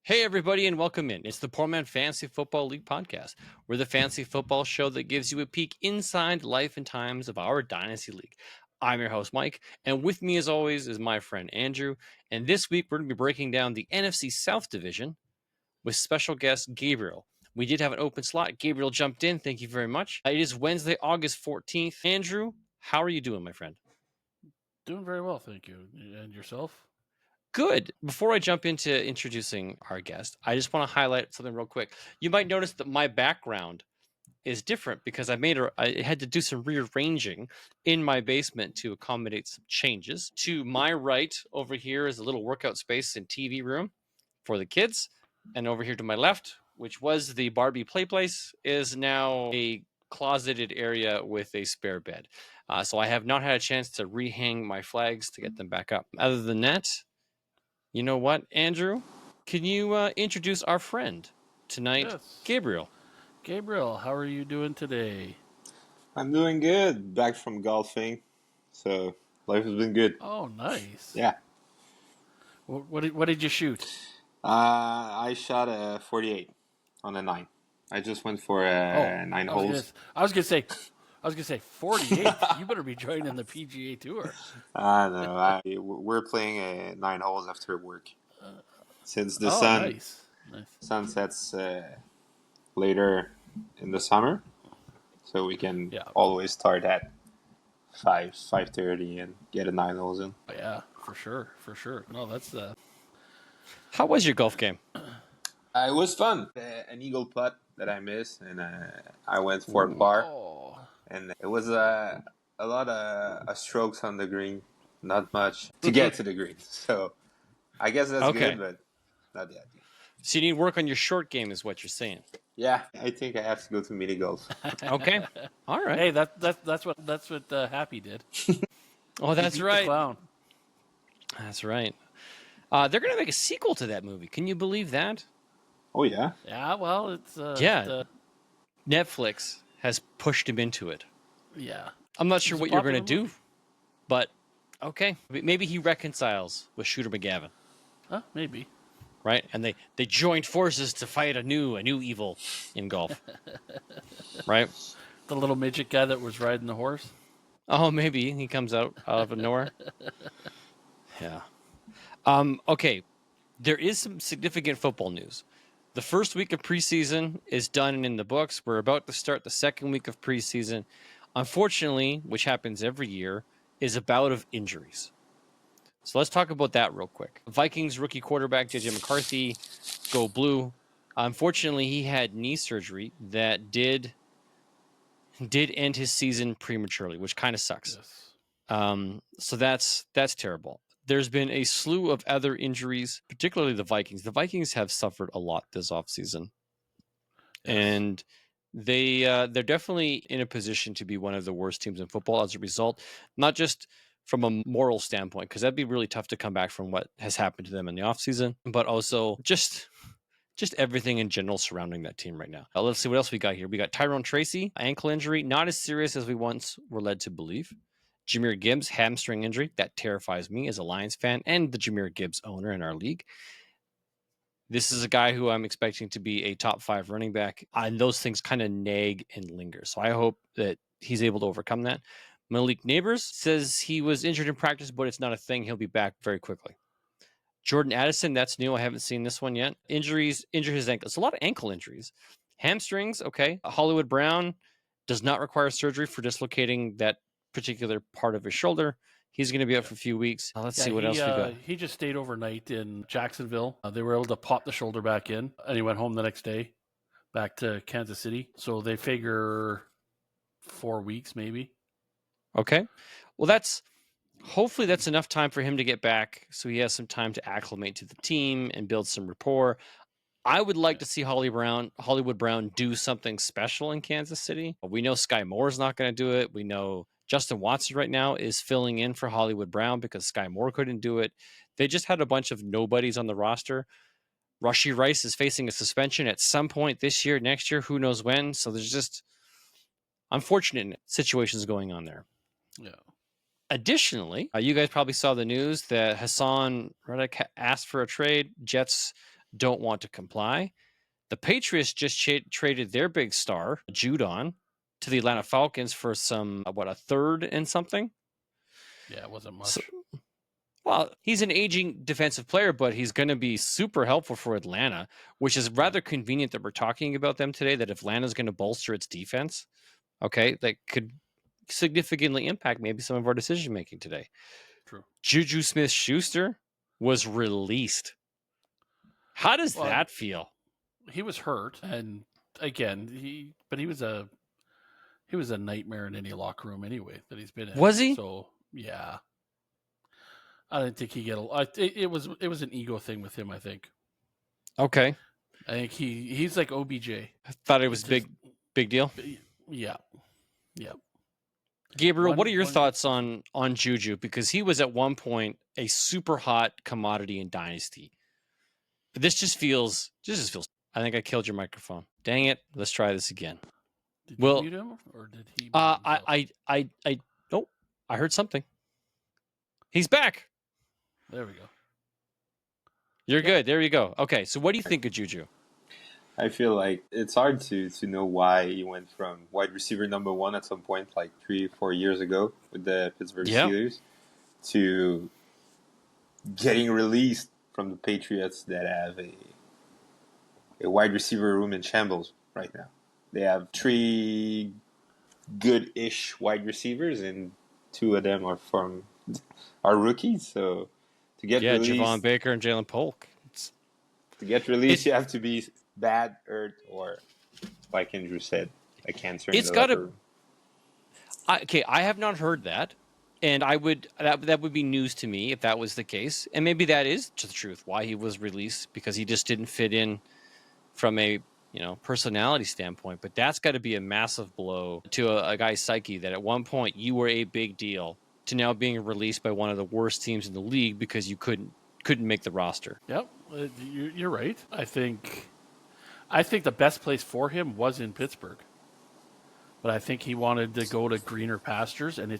Hey, everybody, and welcome in. It's the Poor Man Fantasy Football League podcast. We're the fantasy football show that gives you a peek inside life and times of our Dynasty League. I'm your host, Mike, and with me, as always, is my friend Andrew. And this week, we're going to be breaking down the NFC South division with special guest Gabriel. We did have an open slot. Gabriel jumped in. Thank you very much. It is Wednesday, August 14th. Andrew, how are you doing, my friend? Doing very well, thank you. And yourself? Good. Before I jump into introducing our guest, I just want to highlight something real quick. You might notice that my background is different because I had to do some rearranging in my basement to accommodate some changes. To my right over here is a little workout space and TV room for the kids. And over here to my left, which was the Barbie play place, is now a closeted area with a spare bed. So I have not had a chance to rehang my flags to get them back up. Other than that, you know what, Andrew? Can you introduce our friend tonight, Yes. Gabriel? Gabriel, how are you doing today? I'm doing good. Back from golfing, so life has been good. Oh, nice. Yeah. What did you shoot? I shot a 48 on a 9. I just went for 9 holes. I was gonna say 48. You better be joining the PGA Tour. No, we're playing 9 holes after work. Since the nice. sun sets later in the summer, so we can always start at 5:30 and get a 9 holes in. Yeah, for sure. No, that's How was your golf game? It was fun. An eagle putt that I missed, and I went for a par. And it was a lot of strokes on the green, not much to get to the green. So I guess that's good, but not yet. So you need work on your short game, is what you're saying. Yeah, I think I have to go to mini golf. Okay, all right. Hey, that's what Happy did. Oh, that's right. The clown. That's right. They're going to make a sequel to that movie. Can you believe that? Oh yeah. Yeah. Well, it's Netflix has pushed him into it. Yeah. I'm not sure what you're going to do, but okay. Maybe he reconciles with Shooter McGavin. Maybe. Right? And they joined forces to fight a new evil in golf. Right? The little midget guy that was riding the horse? Oh, maybe. He comes out of nowhere. Yeah. Okay. There is some significant football news. The first week of preseason is done and in the books. We're about to start the second week of preseason. Unfortunately, which happens every year, is a bout of injuries. So let's talk about that real quick. Vikings rookie quarterback J.J. McCarthy, go blue. Unfortunately, he had knee surgery that did end his season prematurely, which kind of sucks. Yes. So that's terrible. There's been a slew of other injuries, particularly the Vikings. The Vikings have suffered a lot this offseason. Yes. And they're definitely in a position to be one of the worst teams in football as a result, not just from a moral standpoint, because that'd be really tough to come back from what has happened to them in the offseason, but also just everything in general surrounding that team right now. Let's see what else we got here. We got Tyrone Tracy, ankle injury, not as serious as we once were led to believe. Jahmyr Gibbs, hamstring injury. That terrifies me as a Lions fan and the Jahmyr Gibbs owner in our league. This is a guy who I'm expecting to be a top 5 running back, and those things kind of nag and linger. So I hope that he's able to overcome that. Malik Neighbors says he was injured in practice, but it's not a thing. He'll be back very quickly. Jordan Addison, that's new. I haven't seen this one yet. Injured his ankle. It's a lot of ankle injuries. Hamstrings, okay. Hollywood Brown does not require surgery for dislocating that particular part of his shoulder. He's going to be out for a few weeks. Let's see what else we got. He just stayed overnight in Jacksonville. They were able to pop the shoulder back in, and he went home the next day back to Kansas City. So they figure 4 weeks maybe. Okay. Well, hopefully that's enough time for him to get back so he has some time to acclimate to the team and build some rapport. I would like to see Hollywood Brown do something special in Kansas City. We know Sky Moore is not going to do it. We know Justin Watson right now is filling in for Hollywood Brown because Sky Moore couldn't do it. They just had a bunch of nobodies on the roster. Rashee Rice is facing a suspension at some point this year, next year, who knows when. So there's just unfortunate situations going on there. Yeah. Additionally, you guys probably saw the news that Hassan Reddick asked for a trade. Jets don't want to comply. The Patriots just traded their big star, Judon, to the Atlanta Falcons for some, a third and something? Yeah, it wasn't much. Well, he's an aging defensive player, but he's going to be super helpful for Atlanta, which is rather convenient that we're talking about them today, that if Atlanta's going to bolster its defense, okay, that could significantly impact maybe some of our decision-making today. True. Juju Smith-Schuster was released. How does that feel? He was hurt, and again, he was a nightmare in any locker room anyway that he's been in. Was he? So yeah, I didn't think he it was an ego thing with him. I think. Okay. I think he's like OBJ. I thought it was big deal. Yeah. Gabriel, what are your thoughts on Juju? Because he was at one point a super hot commodity in Dynasty. But this just feels. I think I killed your microphone. Dang it! Let's try this again. Did you mute him, or did he? Nope. I heard something. He's back. There we go. You're good. There you go. Okay, so what do you think of Juju? I feel like it's hard to know why he went from wide receiver number 1 at some point, like 3-4 years ago with the Pittsburgh Steelers, to getting released from the Patriots that have a wide receiver room in shambles right now. They have 3 good-ish wide receivers, and 2 of them are rookies. So to get released, Javon Baker and Jalen Polk. To get released, you have to be bad, hurt, or like Andrew said, a cancer. It's got to. Okay, I have not heard that, and that would be news to me if that was the case, and maybe that is the truth. Why he was released, because he just didn't fit in from a personality standpoint. But that's got to be a massive blow to a guy's psyche, that at one point you were a big deal, to now being released by one of the worst teams in the league because you couldn't make the roster. Yep, you're right. I think the best place for him was in Pittsburgh, but I think he wanted to go to greener pastures, and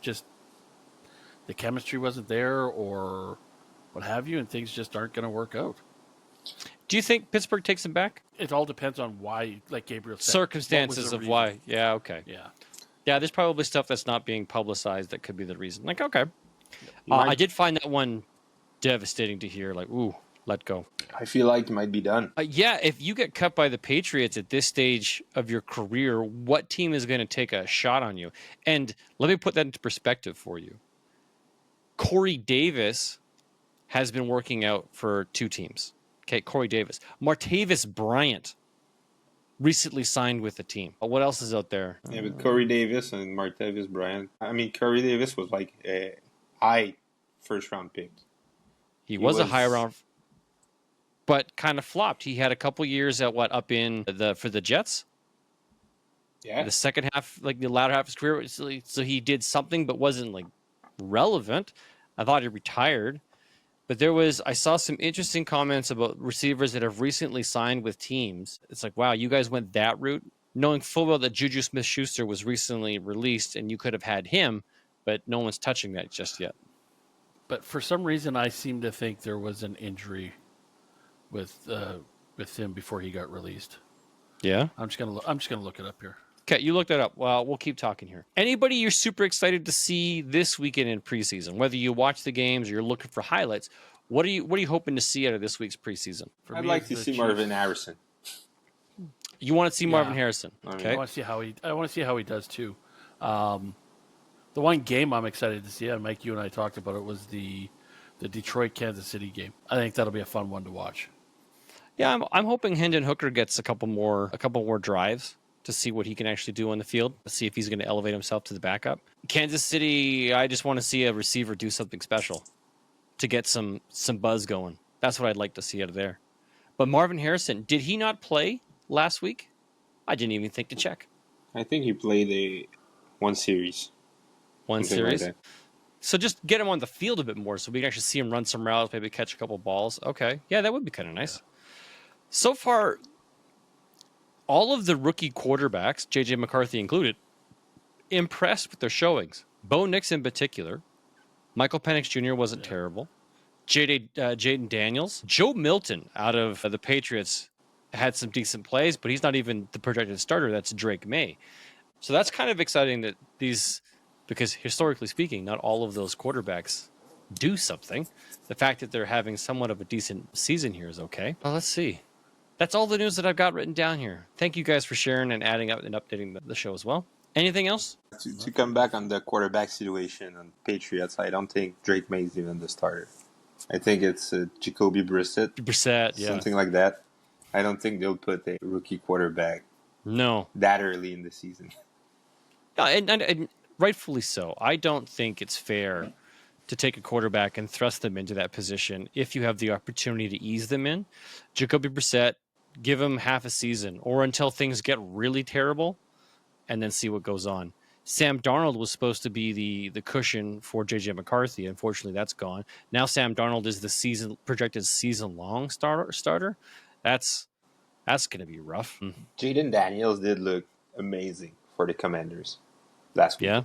the chemistry wasn't there, or what have you, and things just aren't going to work out. Do you think Pittsburgh takes him back? It all depends on why, like Gabriel said. Circumstances of why. Yeah, okay. Yeah. Yeah, there's probably stuff that's not being publicized that could be the reason. Like, okay. I did find that one devastating to hear. Like, ooh, let go. I feel like it might be done. Yeah, if you get cut by the Patriots at this stage of your career, what team is going to take a shot on you? And let me put that into perspective for you. Corey Davis has been working out for 2 teams. Okay, Corey Davis. Martavis Bryant recently signed with the team. What else is out there? Yeah, but Corey Davis and Martavis Bryant. I mean, Corey Davis was like a high first-round pick. He was a high round, but kind of flopped. He had a couple years at for the Jets. Yeah. The second half, like the latter half of his career, so he did something, but wasn't like relevant. I thought he retired. But I saw some interesting comments about receivers that have recently signed with teams. It's like, wow, you guys went that route, knowing full well that Juju Smith-Schuster was recently released and you could have had him, but no one's touching that just yet. But for some reason, I seem to think there was an injury with him before he got released. Yeah, I'm just gonna look it up here. Okay, you looked that up. Well, we'll keep talking here. Anybody you're super excited to see this weekend in preseason? Whether you watch the games or you're looking for highlights, what are you hoping to see out of this week's preseason? I'd like to see Marvin Harrison. You want to see Marvin Harrison? Okay. I want to see how he does too. The one game I'm excited to see, and Mike, you and I talked about it, was the Detroit Kansas City game. I think that'll be a fun one to watch. Yeah, I'm hoping Hendon Hooker gets a couple more drives to see what he can actually do on the field. Let's see if he's going to elevate himself to the backup. Kansas City, I just want to see a receiver do something special to get some buzz going. That's what I'd like to see out of there. But Marvin Harrison, did he not play last week? I didn't even think to check. I think he played one series. One series? Like, so just get him on the field a bit more so we can actually see him run some routes, maybe catch a couple balls. Okay. Yeah, that would be kind of nice. Yeah. So far, all of the rookie quarterbacks, J.J. McCarthy included, impressed with their showings. Bo Nix in particular. Michael Penix Jr. wasn't terrible. Jaden Daniels. Joe Milton out of the Patriots had some decent plays, but he's not even the projected starter. That's Drake May. So that's kind of exciting that because historically speaking, not all of those quarterbacks do something. The fact that they're having somewhat of a decent season here is okay. Well, let's see. That's all the news that I've got written down here. Thank you guys for sharing and adding up and updating the show as well. Anything else? To come back on the quarterback situation on Patriots, I don't think Drake May is even the starter. I think it's Jacoby Brissett, yeah. Something like that. I don't think they'll put a rookie quarterback that early in the season. No, and rightfully so. I don't think it's fair to take a quarterback and thrust them into that position if you have the opportunity to ease them in. Jacoby Brissett, give him half a season or until things get really terrible and then see what goes on. Sam Darnold was supposed to be the cushion for J.J. McCarthy. Unfortunately, that's gone. Now Sam Darnold is the projected season-long starter. That's going to be rough. Jaden Daniels did look amazing for the Commanders last week. Yeah.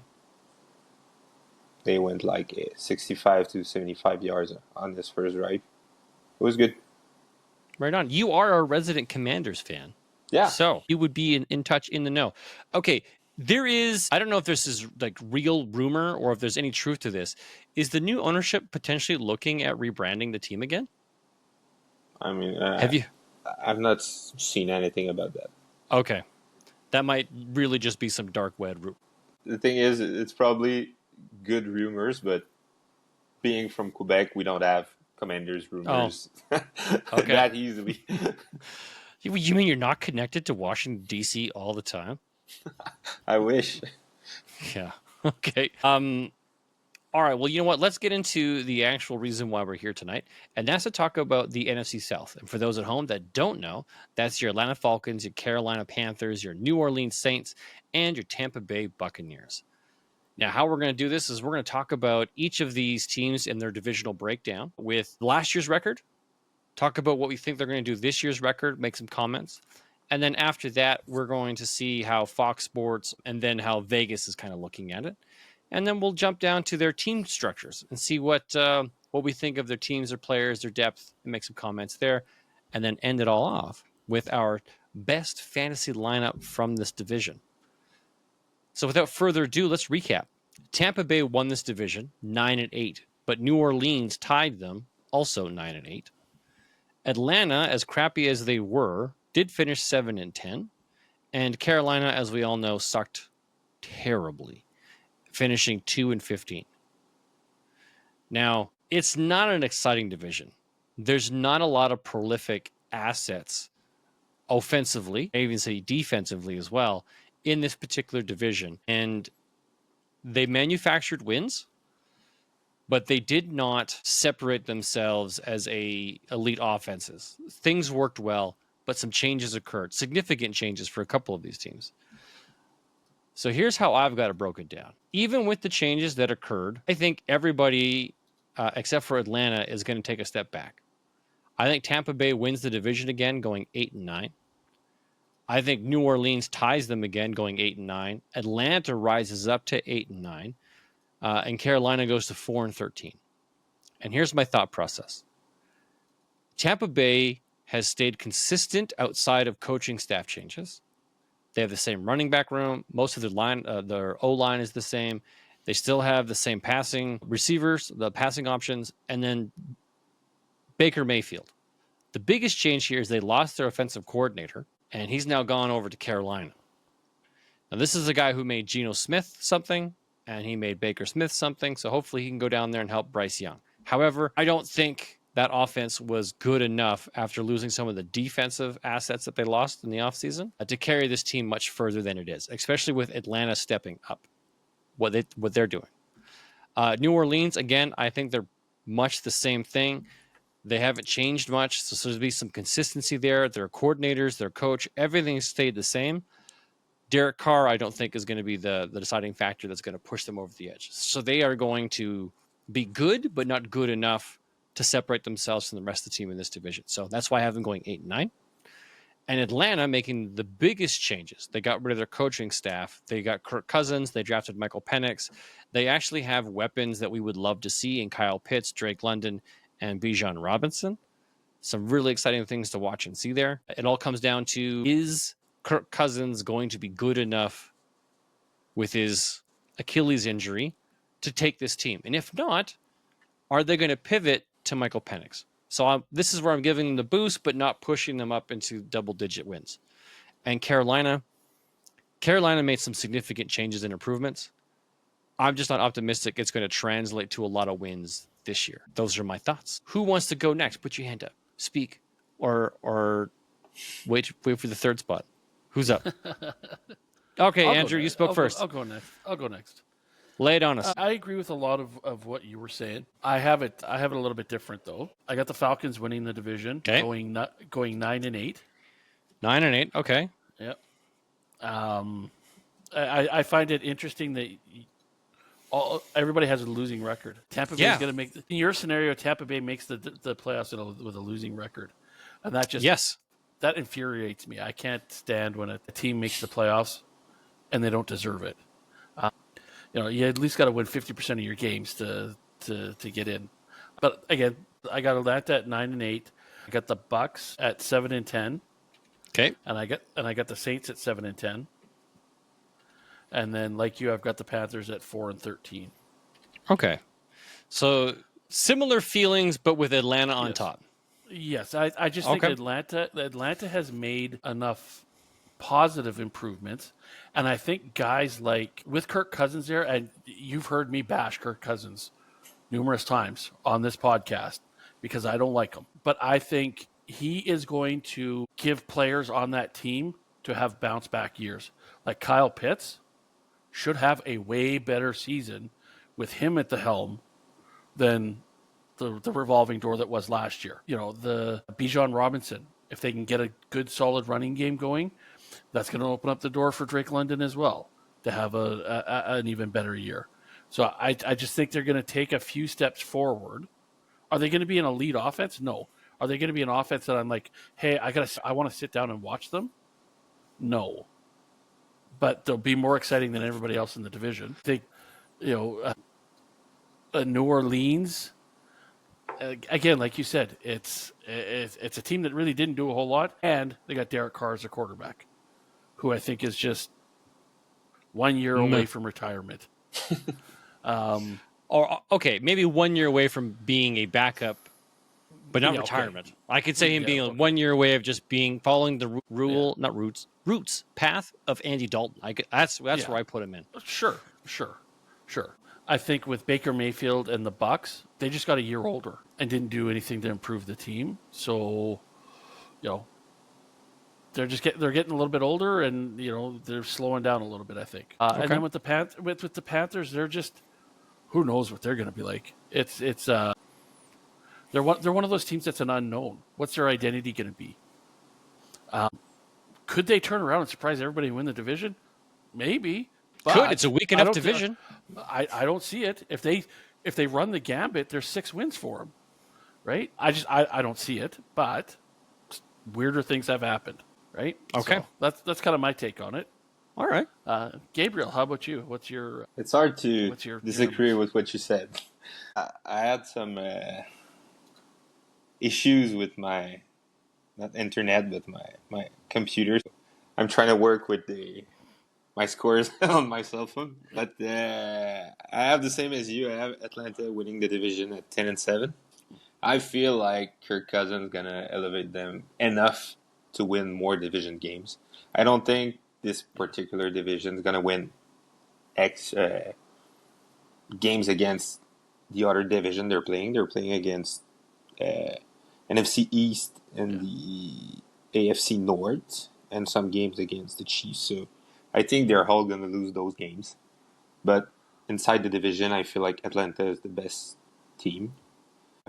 They went like 65 to 75 yards on this first drive. It was good. Right on. You are a resident Commanders fan. Yeah. So you would be in touch, in the know. Okay. There is, I don't know if this is like real rumor or if there's any truth to this. Is the new ownership potentially looking at rebranding the team again? I mean, have you? I've not seen anything about that. Okay. That might really just be some dark web. The thing is, it's probably good rumors, but being from Quebec, we don't have Commanders rumors that easily. You mean you're not connected to Washington, D.C. all the time? I wish. Yeah. Okay. All right. Well, you know what? Let's get into the actual reason why we're here tonight, and that's to talk about the NFC South. And for those at home that don't know, that's your Atlanta Falcons, your Carolina Panthers, your New Orleans Saints, and your Tampa Bay Buccaneers. Now, how we're going to do this is we're going to talk about each of these teams in their divisional breakdown with last year's record, talk about what we think they're going to do this year's record, make some comments. And then after that, we're going to see how Fox Sports and then how Vegas is kind of looking at it. And then we'll jump down to their team structures and see what we think of their teams, their players, their depth, and make some comments there. And then end it all off with our best fantasy lineup from this division. So without further ado, let's recap. Tampa Bay won this division 9-8, but New Orleans tied them also 9-8. Atlanta, as crappy as they were, did finish 7-10, and Carolina, as we all know, sucked terribly, finishing 2-15. Now, it's not an exciting division. There's not a lot of prolific assets offensively, I even say defensively as well, in this particular division. And they manufactured wins, but they did not separate themselves as elite offenses. Things worked well, but some changes occurred, significant changes for a couple of these teams. So here's how I've got it broken down. Even with the changes that occurred, I think everybody, except for Atlanta, is going to take a step back. I think Tampa Bay wins the division again, going 8-9. I think New Orleans ties them again, going 8-9. Atlanta rises up to 8-9, and Carolina goes to 4-13. And here's my thought process: Tampa Bay has stayed consistent outside of coaching staff changes. They have the same running back room. Most of their O-line is the same. They still have the same passing receivers, the passing options, and then Baker Mayfield. The biggest change here is they lost their offensive coordinator, and he's now gone over to Carolina. Now, this is a guy who made Geno Smith something, and he made Baker Smith something, so hopefully he can go down there and help Bryce Young. However, I don't think that offense was good enough after losing some of the defensive assets that they lost in the offseason to carry this team much further than it is, especially with Atlanta stepping up what they're doing. New Orleans, again, I think they're much the same thing. They haven't changed much, so there's be some consistency there. Their coordinators, their coach, everything stayed the same. Derek Carr, I don't think, is going to be the deciding factor that's going to push them over the edge. So they are going to be good, but not good enough to separate themselves from the rest of the team in this division. So that's why I have them going 8-9. And Atlanta making the biggest changes. They got rid of their coaching staff. They got Kirk Cousins. They drafted Michael Penix. They actually have weapons that we would love to see in Kyle Pitts, Drake London, and Bijan Robinson. Some really exciting things to watch and see there. It all comes down to, is Kirk Cousins going to be good enough with his Achilles injury to take this team? And if not, are they going to pivot to Michael Penix? So this is where I'm giving them the boost, but not pushing them up into double-digit wins. And Carolina made some significant changes and improvements. I'm just not optimistic it's going to translate to a lot of wins this year. Those are my thoughts. Who wants to go next? Put your hand up. Speak. Or wait for the third spot. Who's up? Okay, Andrew, you spoke first. I'll go next. Lay it on us. I agree with a lot of what you were saying. I have it a little bit different though. I got the Falcons winning the division, going 9-8. 9-8. Okay. Yep. I find it interesting that everybody has a losing record. Tampa Bay is going to make in your scenario. Tampa Bay makes the playoffs with a losing record, and that just that infuriates me. I can't stand when a team makes the playoffs and they don't deserve it. You at least got to win 50% of your games to get in. But again, I got Atlanta at 9-8. I got the Bucks at 7-10. Okay. And I got the Saints at 7-10. And then, like you, I've got the Panthers at 4-13. Okay. So similar feelings, but with Atlanta on top. Yes, I just think Atlanta has made enough positive improvements, and I think guys like with Kirk Cousins there, and you've heard me bash Kirk Cousins numerous times on this podcast because I don't like him, but I think he is going to give players on that team to have bounce back years. Like Kyle Pitts should have a way better season with him at the helm than the revolving door that was last year. The Bijan Robinson, if they can get a good solid running game going, that's going to open up the door for Drake London as well to have an even better year. So I just think they're going to take a few steps forward. Are they going to be an elite offense? No. Are they going to be an offense that I'm like, hey, I want to sit down and watch them? No. But they'll be more exciting than everybody else in the division. They, New Orleans. Again, like you said, it's a team that really didn't do a whole lot, and they got Derek Carr as a quarterback, who I think is just 1 year away from retirement. Or maybe 1 year away from being a backup, but not retirement. Okay. I could say him being 1 year away of just following the roots path of Andy Dalton. That's where I put him in. Sure. I think with Baker Mayfield and the Bucks, they just got a year older and didn't do anything to improve the team. So, they're getting a little bit older, and they're slowing down a little bit, I think. And then with the Panthers, they're just, who knows what they're going to be like. They're one of those teams that's an unknown. What's their identity going to be? Could they turn around and surprise everybody and win the division? Maybe. Could. It's a weak enough division. I don't see it. If they run the gambit, there's 6 wins for them, right? I don't see it, but weirder things have happened, right? Okay, so that's kind of my take on it. All right, Gabriel, how about you? What's your? It's hard to disagree with what you said. I had some issues with my not internet, but my computer. I'm trying to work with my scores on my cell phone, but I have the same as you. I have Atlanta winning the division at 10-7. I feel like Kirk Cousins is gonna elevate them enough to win more division games. I don't think this particular division is gonna win X games against the other division they're playing. They're playing against NFC East and the AFC North, and some games against the Chiefs. So I think they're all going to lose those games. But inside the division, I feel like Atlanta is the best team.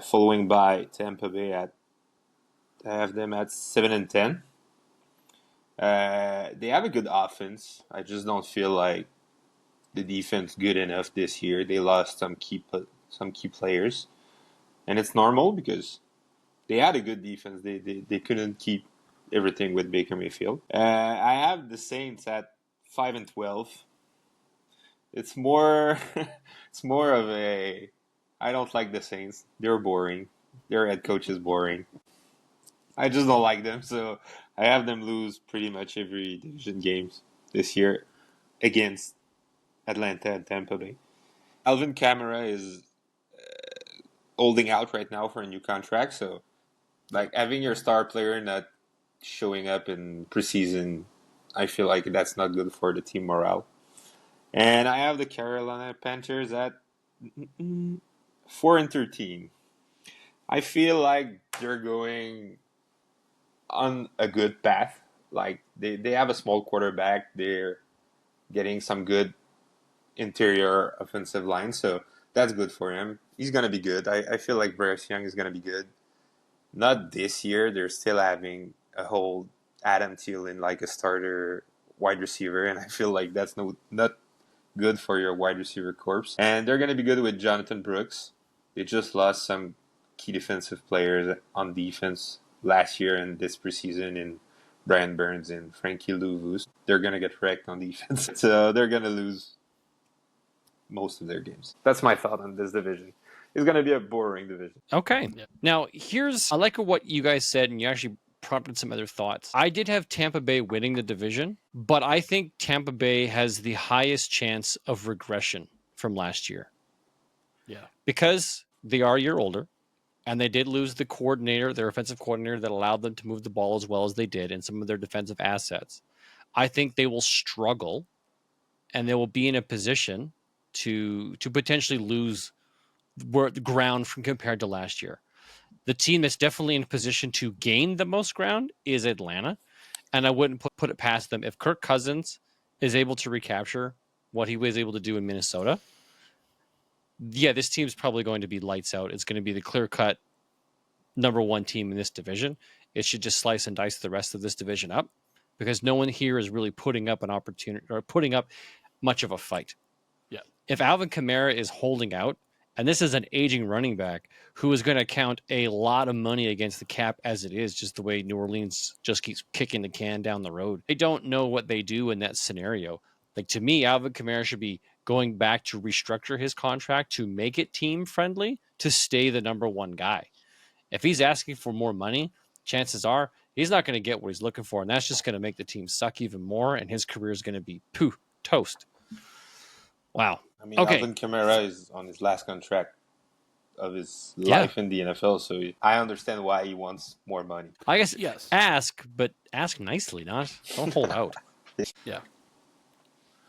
Following by Tampa Bay I have them at 7-10. They have a good offense. I just don't feel like the defense good enough this year. They lost some key players. And it's normal because they had a good defense. They couldn't keep everything with Baker Mayfield. I have the Saints at 5-12. It's more of a, I don't like the Saints. They're boring. Their head coach is boring. I just don't like them, so I have them lose pretty much every division games this year against Atlanta and Tampa Bay. Alvin Kamara is holding out right now for a new contract, so like having your star player not showing up in preseason, I feel like that's not good for the team morale. And I have the Carolina Panthers at 4-13. I feel like they're going on a good path. Like they have a small quarterback. They're getting some good interior offensive line, so that's good for him. He's gonna be good. I feel like Bryce Young is gonna be good. Not this year. They're still having a whole Adam Thielen like a starter wide receiver, and I feel like that's not good for your wide receiver corps. And they're gonna be good with Jonathan Brooks. They just lost some key defensive players on defense last year and this preseason in Brian Burns and Frankie Louvu. They're going to get wrecked on defense. So they're going to lose most of their games. That's my thought on this division. It's going to be a boring division. Okay. Yeah. Now, I like what you guys said, and you actually prompted some other thoughts. I did have Tampa Bay winning the division, but I think Tampa Bay has the highest chance of regression from last year. Yeah. Because they are a year older. And they did lose the coordinator, their offensive coordinator, that allowed them to move the ball as well as they did and some of their defensive assets. I think they will struggle, and they will be in a position to potentially lose ground from compared to last year. The team that's definitely in a position to gain the most ground is Atlanta, and I wouldn't put it past them. If Kirk Cousins is able to recapture what he was able to do in Minnesota, yeah, this team's probably going to be lights out. It's going to be the clear-cut number one team in this division. It should just slice and dice the rest of this division up because no one here is really putting up an opportunity or putting up much of a fight. Yeah. If Alvin Kamara is holding out, and this is an aging running back who is going to count a lot of money against the cap as it is, just the way New Orleans just keeps kicking the can down the road. I don't know what they do in that scenario. Like, to me, Alvin Kamara should be going back to restructure his contract to make it team friendly to stay the number one guy. If he's asking for more money, chances are he's not going to get what he's looking for, and that's just going to make the team suck even more, and his career is going to be toast. Wow. I mean, Okay. Alvin Kamara is on his last contract of his life in the NFL, so I understand why he wants more money. I guess Yes. ask, but ask nicely, don't hold out. Yeah.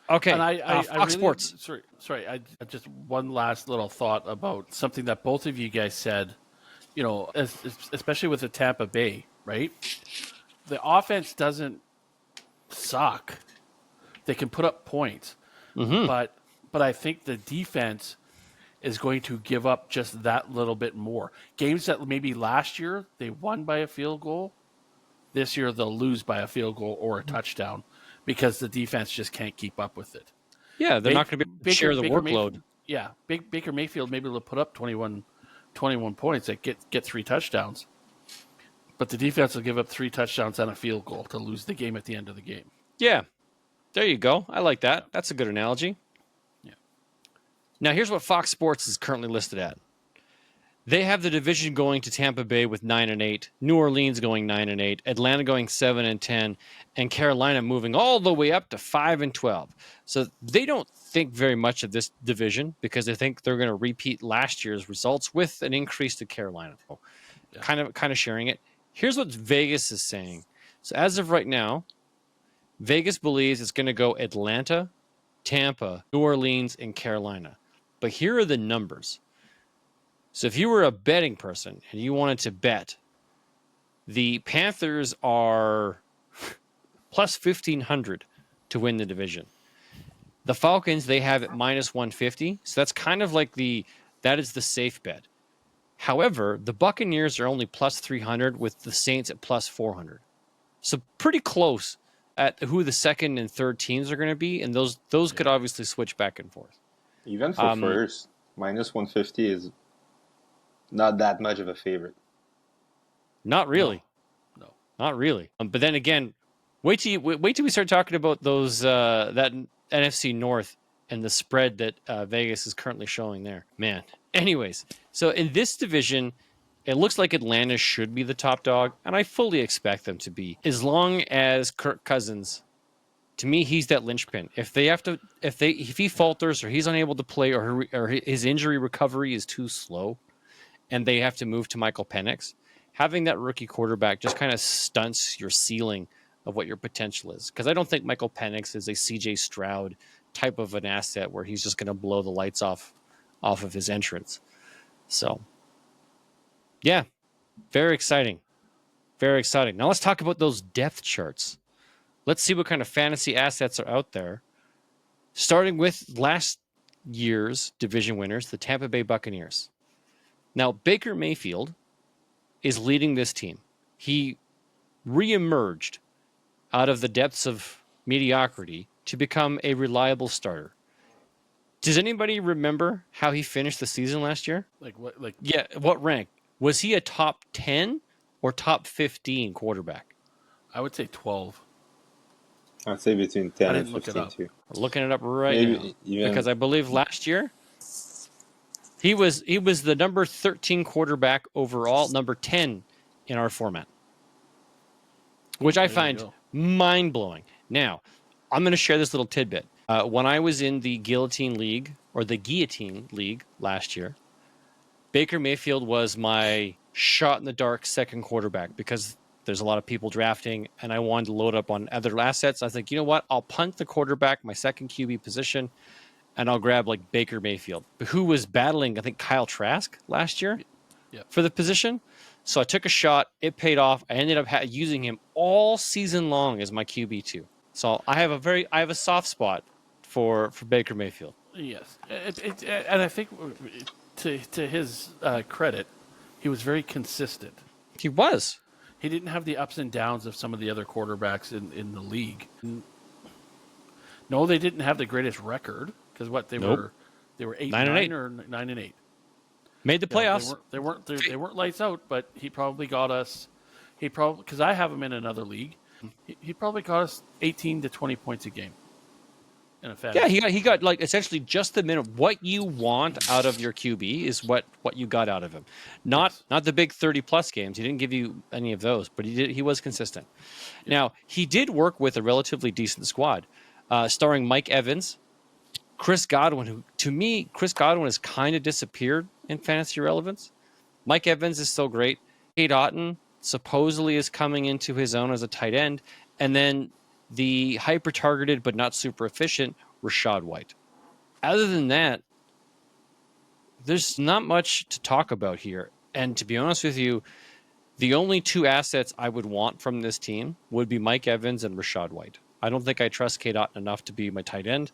Okay. And I Fox really, Sports. Sorry. I just one last little thought about something that both of you guys said. You know, especially with the Tampa Bay, right? The offense doesn't suck. They can put up points, but I think the defense is going to give up just that little bit more. Games that maybe last year they won by a field goal, this year they'll lose by a field goal or a touchdown because the defense just can't keep up with it. Yeah, they're not going to be able to share the workload. Baker Mayfield maybe will put up 21 points that get 3 touchdowns. But the defense will give up 3 touchdowns and a field goal to lose the game at the end of the game. Yeah. There you go. I like that. That's a good analogy. Yeah. Now, here's what Fox Sports is currently listed at. They have the division going to Tampa Bay with 9-8, New Orleans going 9-8, Atlanta going 7-10, and Carolina moving all the way up to 5-12. So they don't think very much of this division because they think they're going to repeat last year's results with an increase to Carolina. Yeah. Kind of sharing it. Here's what Vegas is saying. So as of right now, Vegas believes it's going to go Atlanta, Tampa, New Orleans, and Carolina. But here are the numbers. So if you were a betting person and you wanted to bet, the Panthers are plus 1,500 to win the division. The Falcons, they have it minus 150. So that's kind of like that is the safe bet. However, the Buccaneers are only plus 300 with the Saints at plus 400. So pretty close at who the second and third teams are going to be. And those could obviously switch back and forth. Even for first, minus 150 is not that much of a favorite. Not really. No. Not really. But then again, wait till we start talking about those that NFC North and the spread that Vegas is currently showing there. Man. Anyways, so in this division, It looks like Atlanta should be the top dog, and I fully expect them to be. As long as Kirk Cousins, to me, he's that linchpin. If he falters or he's unable to play or his injury recovery is too slow, and they have to move to Michael Penix, having that rookie quarterback just kind of stunts your ceiling of what your potential is. Because I don't think Michael Penix is a CJ Stroud type of an asset where he's just going to blow the lights off of his entrance. So, yeah, very exciting. Very exciting. Now let's talk about those depth charts. Let's see what kind of fantasy assets are out there. Starting with last year's division winners, the Tampa Bay Buccaneers. Now, Baker Mayfield is leading this team. He reemerged out of the depths of mediocrity to become a reliable starter. Does anybody remember how he finished the season last year? Like what? Like Yeah, what rank? Was he a top 10 or top 15 quarterback? I would say 12. I'd say between I 10 didn't and look it 15 up. too. We're looking it up right Maybe now. even Because I believe last year he was the number 13 quarterback overall, number 10 in our format, which I There you find go. mind-blowing. Now, I'm going to share this little tidbit. When I was in the Guillotine League or the Guillotine League last year, Baker Mayfield was my shot-in-the-dark second quarterback because there's a lot of people drafting, and I wanted to load up on other assets. I was like, you know what? I'll punt the quarterback, my second QB position, and I'll grab like Baker Mayfield, who was battling, I think, Kyle Trask last year Yep. for the position. So I took a shot. It paid off. I ended up using him all season long as my QB2. So I have a soft spot for Baker Mayfield. Yes, and I think to his credit, he was very consistent. He was. He didn't have the ups and downs of some of the other quarterbacks in the league. No, they didn't have the greatest record because they Nope. were 8-9 9-8. or 9-8. Made the playoffs. They weren't lights out, but he probably got us. Because I have him in another league. He probably got us 18 to 20 points a game. In a fantasy. Yeah, he got like essentially just the minimum. What you want out of your QB is what you got out of him. Not the big 30+ games. He didn't give you any of those, but he was consistent. Yeah. Now, he did work with a relatively decent squad, starring Mike Evans, Chris Godwin, who to me, Chris Godwin has kind of disappeared in fantasy relevance. Mike Evans is still great. Cade Otton supposedly is coming into his own as a tight end, and then the hyper-targeted but not super efficient Rachaad White. Other than that, there's not much to talk about here. And to be honest with you, the only two assets I would want from this team would be Mike Evans and Rachaad White. I don't think I trust Cade Otton enough to be my tight end.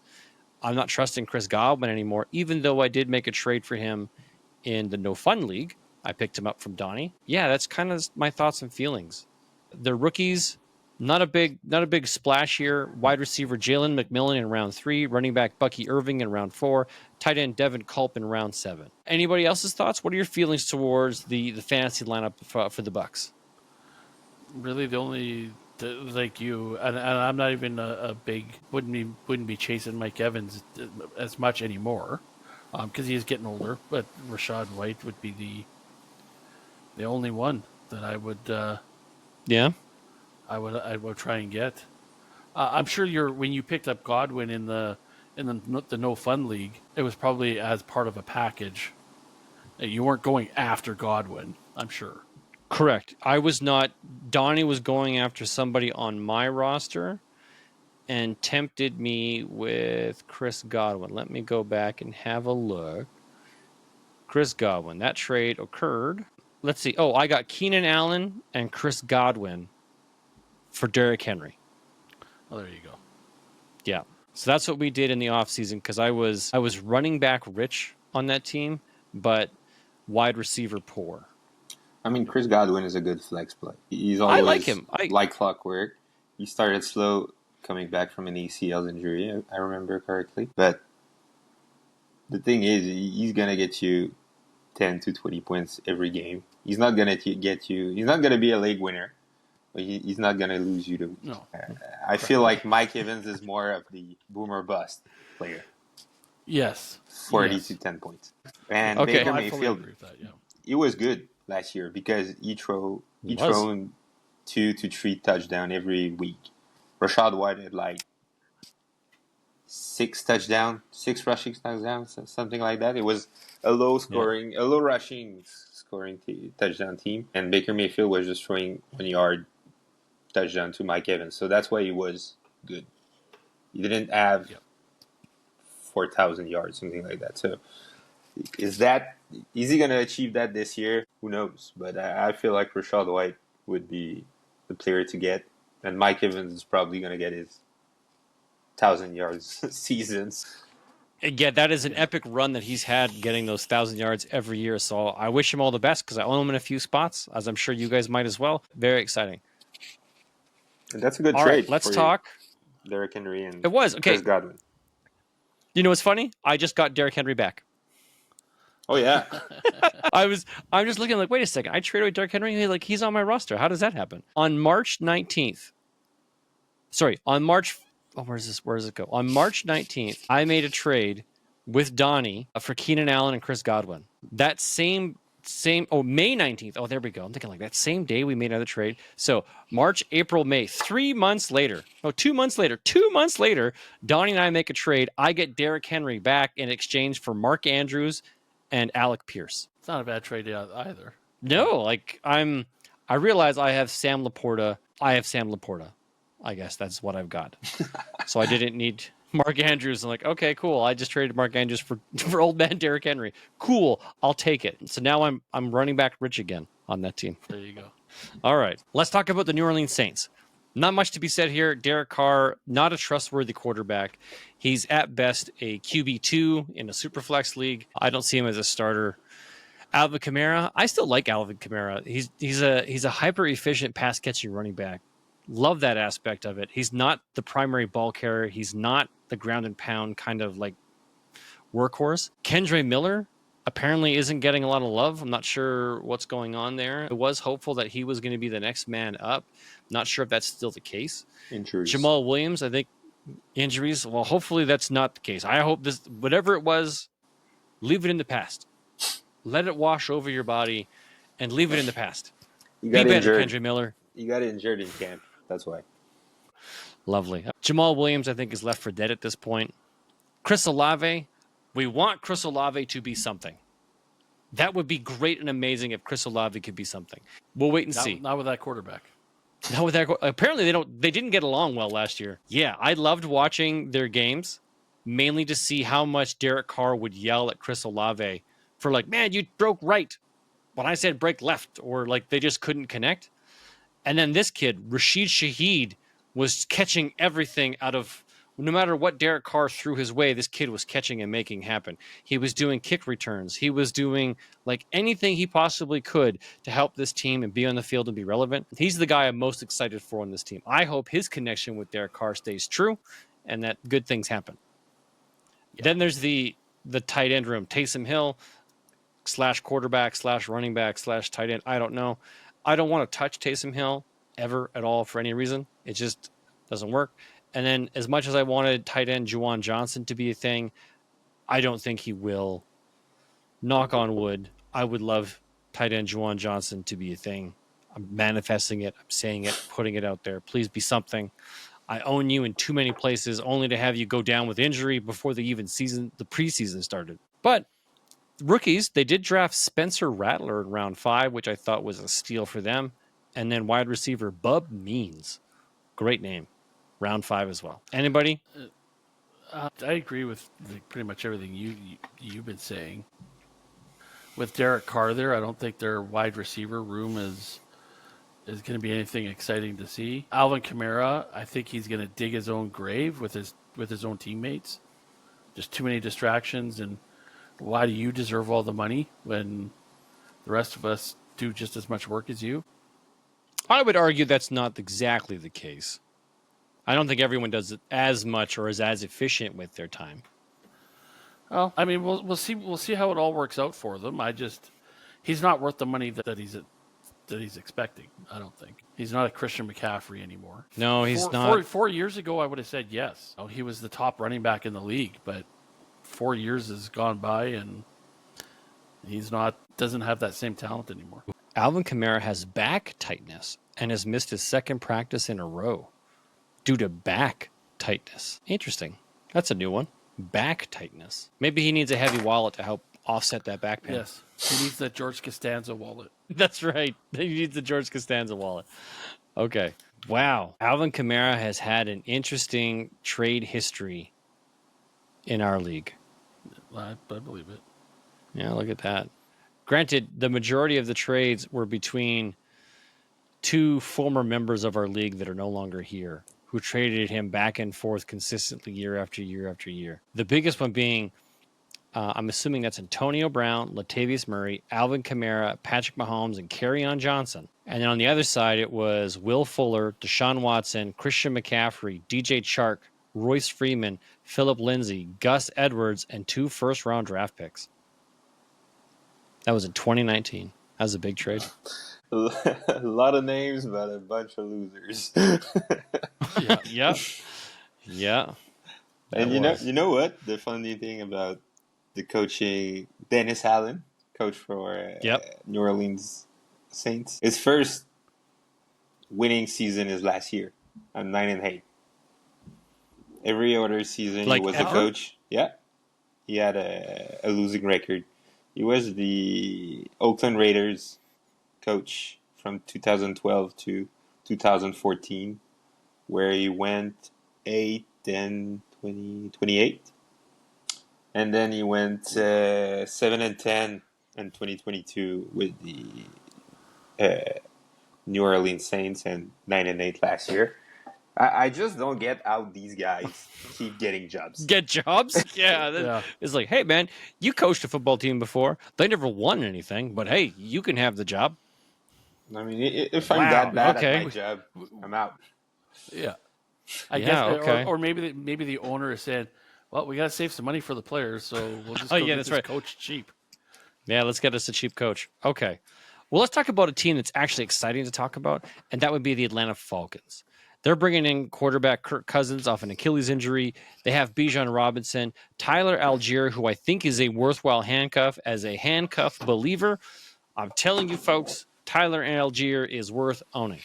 I'm not trusting Chris Godwin anymore, even though I did make a trade for him in the No Fun League. I picked him up from Donnie. Yeah, that's kind of my thoughts and feelings. The rookies, not a big splash here. Wide receiver Jalen McMillan in round 3, running back Bucky Irving in round 4, tight end Devin Culp in round 7. Anybody else's thoughts? What are your feelings towards the fantasy lineup for the Bucs? Really, the only like you and I'm not even a big wouldn't be chasing Mike Evans as much anymore because he's getting older. But Rachaad White would be the only one that I would. I would try and get. I'm sure when you picked up Godwin in the No Fun League, it was probably as part of a package. You weren't going after Godwin, I'm sure. Correct. I was not. Donnie was going after somebody on my roster and tempted me with Chris Godwin. Let me go back and have a look. Chris Godwin. That trade occurred. Let's see. Oh, I got Keenan Allen and Chris Godwin for Derrick Henry. Oh, there you go. Yeah. So that's what we did in the offseason because I was running back rich on that team, but wide receiver poor. I mean, Chris Godwin is a good flex play. He's always I like him. Like clockwork. He started slow coming back from an ACL injury, I remember correctly. But the thing is, he's going to get you 10 to 20 points every game. He's not going to get you... He's not going to be a league winner. But he's not going to lose you to... No. I feel like Mike Evans is more of the boomer bust player. Yes. 40 to 10 points. And okay. Baker I fully Mayfield, agree with that, yeah. he was good. last year because he thrown 2 to 3 touchdowns every week. Rashad White had like 6 rushing touchdowns, something like that. It was a low rushing scoring touchdown team, and Baker Mayfield was just throwing 1-yard touchdown to Mike Evans. So that's why he was good. He didn't have 4,000 yards, something like that. So is he going to achieve that this year? Who knows? But I feel like Rashad White would be the player to get, and Mike Evans is probably going to get his 1,000 yards seasons. Yeah, that is an epic run that he's had, getting those 1,000 yards every year. So I wish him all the best because I own him in a few spots, as I'm sure you guys might as well. Very exciting. And that's a good all trade. Right, let's talk. Derrick Henry and it was okay. Chris Godwin. You know what's funny? I just got Derrick Henry back. Oh yeah. I'm just looking like, wait a second. I traded away Derrick Henry. Like, he's on my roster. How does that happen? On March 19th. Sorry, on March. Oh, where does it go? On March 19th, I made a trade with Donnie for Keenan Allen and Chris Godwin. That May 19th. Oh, there we go. I'm thinking like that same day we made another trade. So March, April, May, 2 months later, Donnie and I make a trade. I get Derrick Henry back in exchange for Mark Andrews and Alec Pierce. It's not a bad trade either. No, like I realize I have Sam Laporta. I guess that's what I've got. So I didn't need Mark Andrews. I'm like, okay, cool. I just traded Mark Andrews for old man Derrick Henry. Cool, I'll take it. So now I'm running back rich again on that team. There you go. All right, let's talk about the New Orleans Saints. Not much to be said here. Derek Carr, not a trustworthy quarterback. He's at best a QB2 in a Superflex league. I don't see him as a starter. Alvin Kamara, I still like Alvin Kamara. He's a hyper efficient pass catching running back. Love that aspect of it. He's not the primary ball carrier. He's not the ground and pound kind of like workhorse. Kendre Miller apparently isn't getting a lot of love. I'm not sure what's going on there. I was hopeful that he was going to be the next man up. Not sure if that's still the case. Injuries. Jamal Williams, I think injuries. Well, hopefully that's not the case. I hope this, whatever it was, leave it in the past. Let it wash over your body and leave it in the past. You got Be injured. better, Kendre Miller. You got injured in camp. That's why. Lovely. Jamal Williams, I think, is left for dead at this point. Chris Olave, we want Chris Olave to be something. That would be great and amazing if Chris Olave could be something. We'll wait and see. Not with that quarterback. Not with that. Apparently, they didn't get along well last year. Yeah, I loved watching their games, mainly to see how much Derek Carr would yell at Chris Olave for like, man, you broke right when I said break left, or like they just couldn't connect. And then this kid, Rashid Shaheed, was catching everything out of, no matter what Derek Carr threw his way, this kid was catching and making happen. He was doing kick returns. He was doing like anything he possibly could to help this team and be on the field and be relevant. He's the guy I'm most excited for on this team. I hope his connection with Derek Carr stays true and that good things happen. Yeah. Then there's the tight end room. Taysom Hill / quarterback / running back / tight end. I don't know. I don't want to touch Taysom Hill ever at all for any reason. It just doesn't work. And then as much as I wanted tight end Juwan Johnson to be a thing, I don't think he will. Knock on wood. I would love tight end Juwan Johnson to be a thing. I'm manifesting it. I'm saying it, putting it out there. Please be something. I own you in too many places only to have you go down with injury before the preseason started. But rookies, they did draft Spencer Rattler in round 5, which I thought was a steal for them. And then wide receiver Bub Means. Great name. Round 5 as well. Anybody? I agree with pretty much everything you've been saying. With Derek Carr there, I don't think their wide receiver room is going to be anything exciting to see. Alvin Kamara, I think he's going to dig his own grave with his own teammates. Just too many distractions, and why do you deserve all the money when the rest of us do just as much work as you? I would argue that's not exactly the case. I don't think everyone does it as much or is as efficient with their time. Well, I mean, we'll see how it all works out for them. He's not worth the money that he's expecting. I don't think he's not a Christian McCaffrey anymore. No, he's not. 4 years ago, I would have said yes. Oh, he was the top running back in the league, but 4 years has gone by and he's not. Doesn't have that same talent anymore. Alvin Kamara has back tightness and has missed his second practice in a row due to back tightness. Interesting. That's a new one. Back tightness. Maybe he needs a heavy wallet to help offset that back pain. Yes. He needs that George Costanza wallet. That's right. He needs the George Costanza wallet. Okay. Wow. Alvin Kamara has had an interesting trade history in our league. I believe it. Yeah, look at that. Granted, the majority of the trades were between two former members of our league that are no longer here, who traded him back and forth consistently year after year after year. The biggest one being, I'm assuming that's Antonio Brown, Latavius Murray, Alvin Kamara, Patrick Mahomes, and Kerryon Johnson. And then on the other side, it was Will Fuller, Deshaun Watson, Christian McCaffrey, DJ Chark, Royce Freeman, Philip Lindsay, Gus Edwards, and 2 first-round draft picks. That was in 2019. That was a big trade. A lot of names, but a bunch of losers. Yeah. And you know what? The funny thing about the coaching, Dennis Allen, coach for New Orleans Saints, his first winning season is last year. I'm 9-8. Every other season he was the coach. Yeah, he had a losing record. He was the Oakland Raiders coach from 2012 to 2014, where he went 8, 10, 20, 28. And then he went 7-10 in 2022 with the New Orleans Saints and 9-8 last year. I just don't get how these guys keep getting jobs. Get jobs? Yeah. It's like, hey, man, you coached a football team before. They never won anything, but hey, you can have the job. I mean, if I'm that bad at my job, I'm out. Yeah. I guess, or maybe the owner is saying, well, we got to save some money for the players, so we'll just get this coach cheap. Yeah, let's get us a cheap coach. Okay. Well, let's talk about a team that's actually exciting to talk about, and that would be the Atlanta Falcons. They're bringing in quarterback Kirk Cousins off an Achilles injury. They have Bijan Robinson, Tyler Algier, who I think is a worthwhile handcuff. As a handcuff believer, I'm telling you folks, Tyler Algier is worth owning.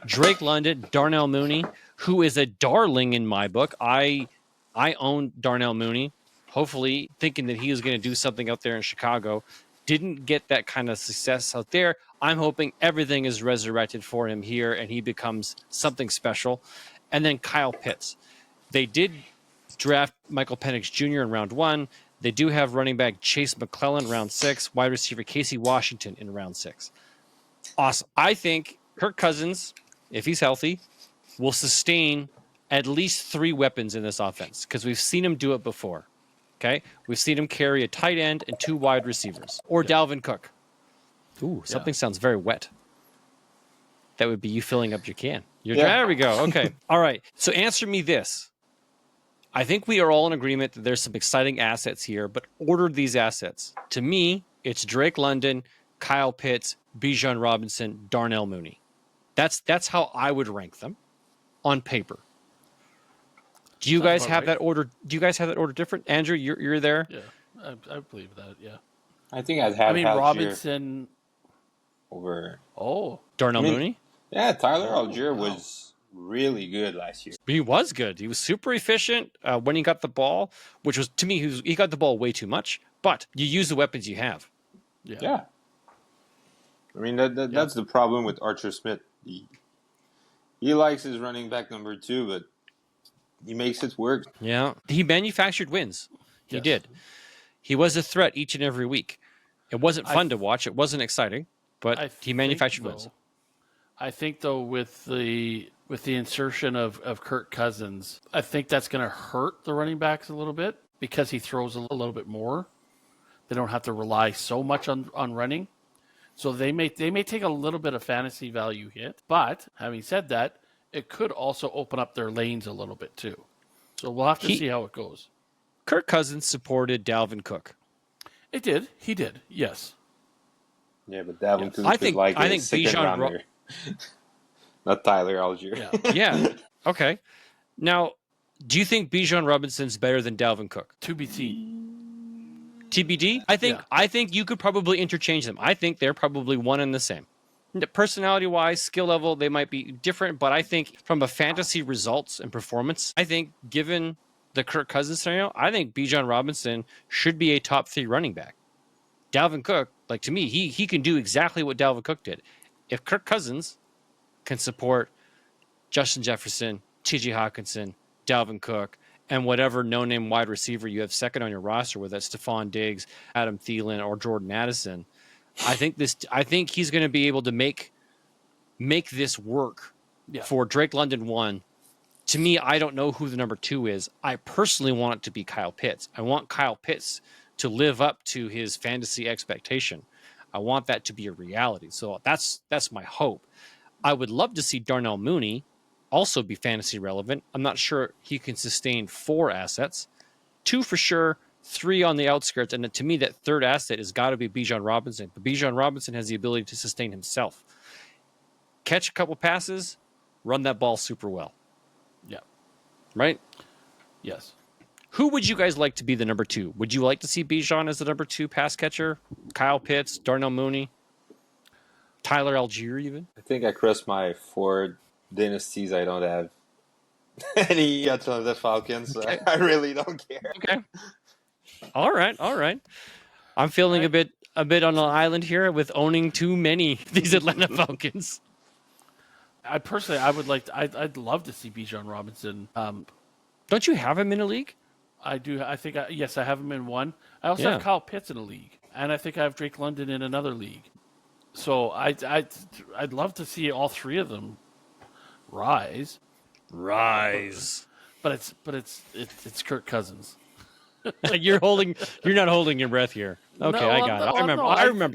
Drake London, Darnell Mooney, who is a darling in my book. I own Darnell Mooney, hopefully thinking that he was going to do something out there in Chicago. Didn't get that kind of success out there. I'm hoping everything is resurrected for him here and he becomes something special. And then Kyle Pitts. They did draft Michael Penix Jr. in round 1. They do have running back Chase McClellan round 6, wide receiver Casey Washington in round 6. Awesome. I think Kirk Cousins, if he's healthy, will sustain at least 3 weapons in this offense because we've seen him do it before. Okay, we've seen him carry a tight end and 2 wide receivers, or Dalvin Cook. Ooh, something sounds very wet. That would be you filling up your can. There we go. Okay, all right. So answer me this. I think we are all in agreement that there's some exciting assets here, but order these assets. To me, it's Drake London, Kyle Pitts, Bijan Robinson, Darnell Mooney. That's how I would rank them on paper. Do you guys have that order? Do you guys have that order different? Andrew, you're there? Yeah, I believe that, yeah. I think I'd have Robinson over Darnell Mooney? Yeah, Tyler Algier was really good last year. He was good. He was super efficient when he got the ball, which was, to me, he got the ball way too much, but you use the weapons you have. Yeah. I mean, that's the problem with Archer Smith. He likes his running back number 2, but he makes it work. Yeah. He manufactured wins. He did. He was a threat each and every week. It wasn't fun to watch. It wasn't exciting, but he manufactured wins. I think, though, with the insertion of Kirk Cousins, I think that's going to hurt the running backs a little bit because he throws a little bit more. They don't have to rely so much on running. So they may take a little bit of fantasy value hit. But having said that, it could also open up their lanes a little bit too. So we'll have to see how it goes. Kirk Cousins supported Dalvin Cook. It did. He did. Yes. Yeah, but Dalvin Cook is like a second rounder. Not Tyler Algier. Yeah. Okay. Now, do you think Bijan Robinson's better than Dalvin Cook? To be seen. TBD. I think you could probably interchange them. I think they're probably one and the same. Personality-wise, skill level, they might be different, but I think from a fantasy results and performance, I think given the Kirk Cousins scenario, I think Bijan Robinson should be a top 3 running back. Dalvin Cook, like to me, he can do exactly what Dalvin Cook did. If Kirk Cousins can support Justin Jefferson, T.J. Hawkinson, Dalvin Cook, and whatever no-name wide receiver you have second on your roster, whether that's Stephon Diggs, Adam Thielen, or Jordan Addison, I think he's going to be able to make this work for Drake London 1. To me, I don't know who the number 2 is. I personally want it to be Kyle Pitts. I want Kyle Pitts to live up to his fantasy expectation. I want that to be a reality. So that's my hope. I would love to see Darnell Mooney also be fantasy relevant. I'm not sure he can sustain 4 assets. 2 for sure, 3 on the outskirts. And to me, that third asset has got to be Bijan Robinson. But Bijan Robinson has the ability to sustain himself. Catch a couple passes, run that ball super well. Yeah. Right? Yes. Who would you guys like to be the number 2? Would you like to see Bijan as the number 2 pass catcher? Kyle Pitts, Darnell Mooney, Tyler Algier even? I think across my 4 dynasties, I don't have any Atlanta Falcons. Okay. I really don't care. Okay. All right. I'm feeling a bit on an island here with owning too many of these Atlanta Falcons. I'd love to see Bijan Robinson. Don't you have him in a league? I do. I think, yes, I have him in one. I also have Kyle Pitts in a league, and I think I have Drake London in another league. So I'd love to see all 3 of them rise. But it's Kirk Cousins. You're not holding your breath here. Okay, No, I got it.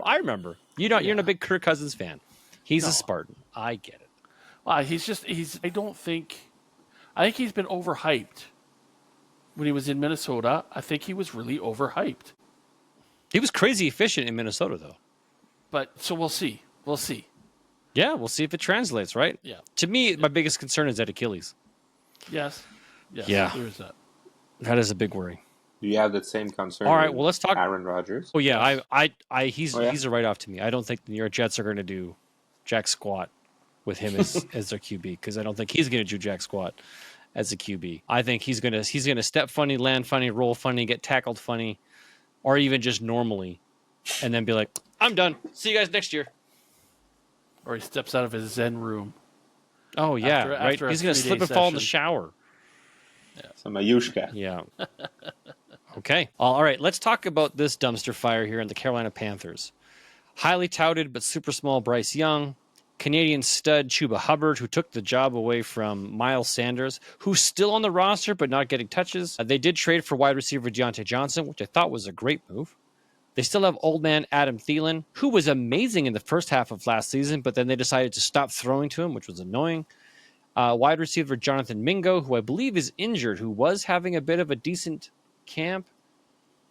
I remember. You're not a big Kirk Cousins fan. He's a Spartan. I get it. I think he's been overhyped. When he was in Minnesota, I think he was really overhyped. He was crazy efficient in Minnesota, though. But so we'll see. Yeah, we'll see if it translates, right? Yeah. To me, my biggest concern is that Achilles. Yes. Yeah. There is that. That is a big worry. Do you have the same concern? All right, well, let's talk Aaron Rodgers. Oh yeah, he's a write-off to me. I don't think the New York Jets are going to do jack squat with him as their QB, because I don't think he's going to do jack squat as a QB. I think he's gonna step funny, land funny, roll funny, get tackled funny, or even just normally, and then be like, I'm done. See you guys next year. Or he steps out of his Zen room. Oh yeah, right. He's gonna slip and fall in the shower. Yeah. Some Ayushka. Yeah. Okay. All right. Let's talk about this dumpster fire here in the Carolina Panthers. Highly touted but super small Bryce Young. Canadian stud Chuba Hubbard, who took the job away from Miles Sanders, who's still on the roster but not getting touches. They did trade for wide receiver Deontay Johnson, which I thought was a great move. They still have old man Adam Thielen, who was amazing in the first half of last season, but then they decided to stop throwing to him, which was annoying. Wide receiver Jonathan Mingo, who I believe is injured, who was having a bit of a decent camp.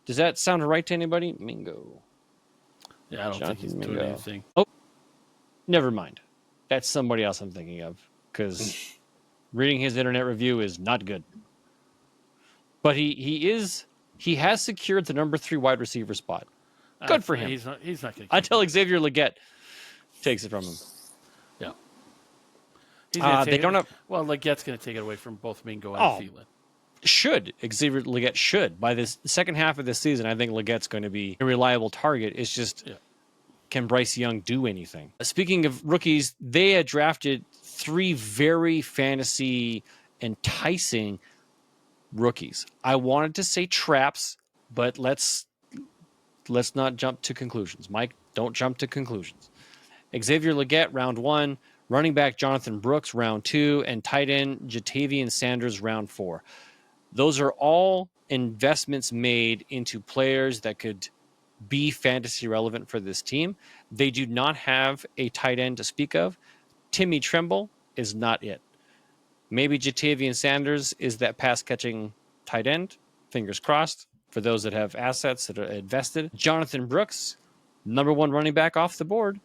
Does that sound right to anybody? Mingo. Yeah, I don't think he's doing anything. Oh, never mind. That's somebody else I'm thinking of, because reading his internet review is not good. But he has secured the number 3 wide receiver spot. Good for him. He's not going to. Until Xavier Legette takes it from him. Yeah. They don't have. Well, Legette's going to take it away from both Mingo and Thielen. Xavier Legette should. By the second half of this season, I think Legette's going to be a reliable target. It's just, can Bryce Young do anything? Speaking of rookies, they had drafted 3 very fantasy enticing rookies. I wanted to say traps, but let's not jump to conclusions. Mike, don't jump to conclusions. Xavier Legette, round 1. Running back Jonathan Brooks, round 2. And tight end Jatavian Sanders, round 4. Those are all investments made into players that could be fantasy relevant for this team. They do not have a tight end to speak of. Timmy Tremble is not it. Maybe Jatavian Sanders is that pass-catching tight end. Fingers crossed for those that have assets that are invested. Jonathan Brooks, number 1 running back off the board,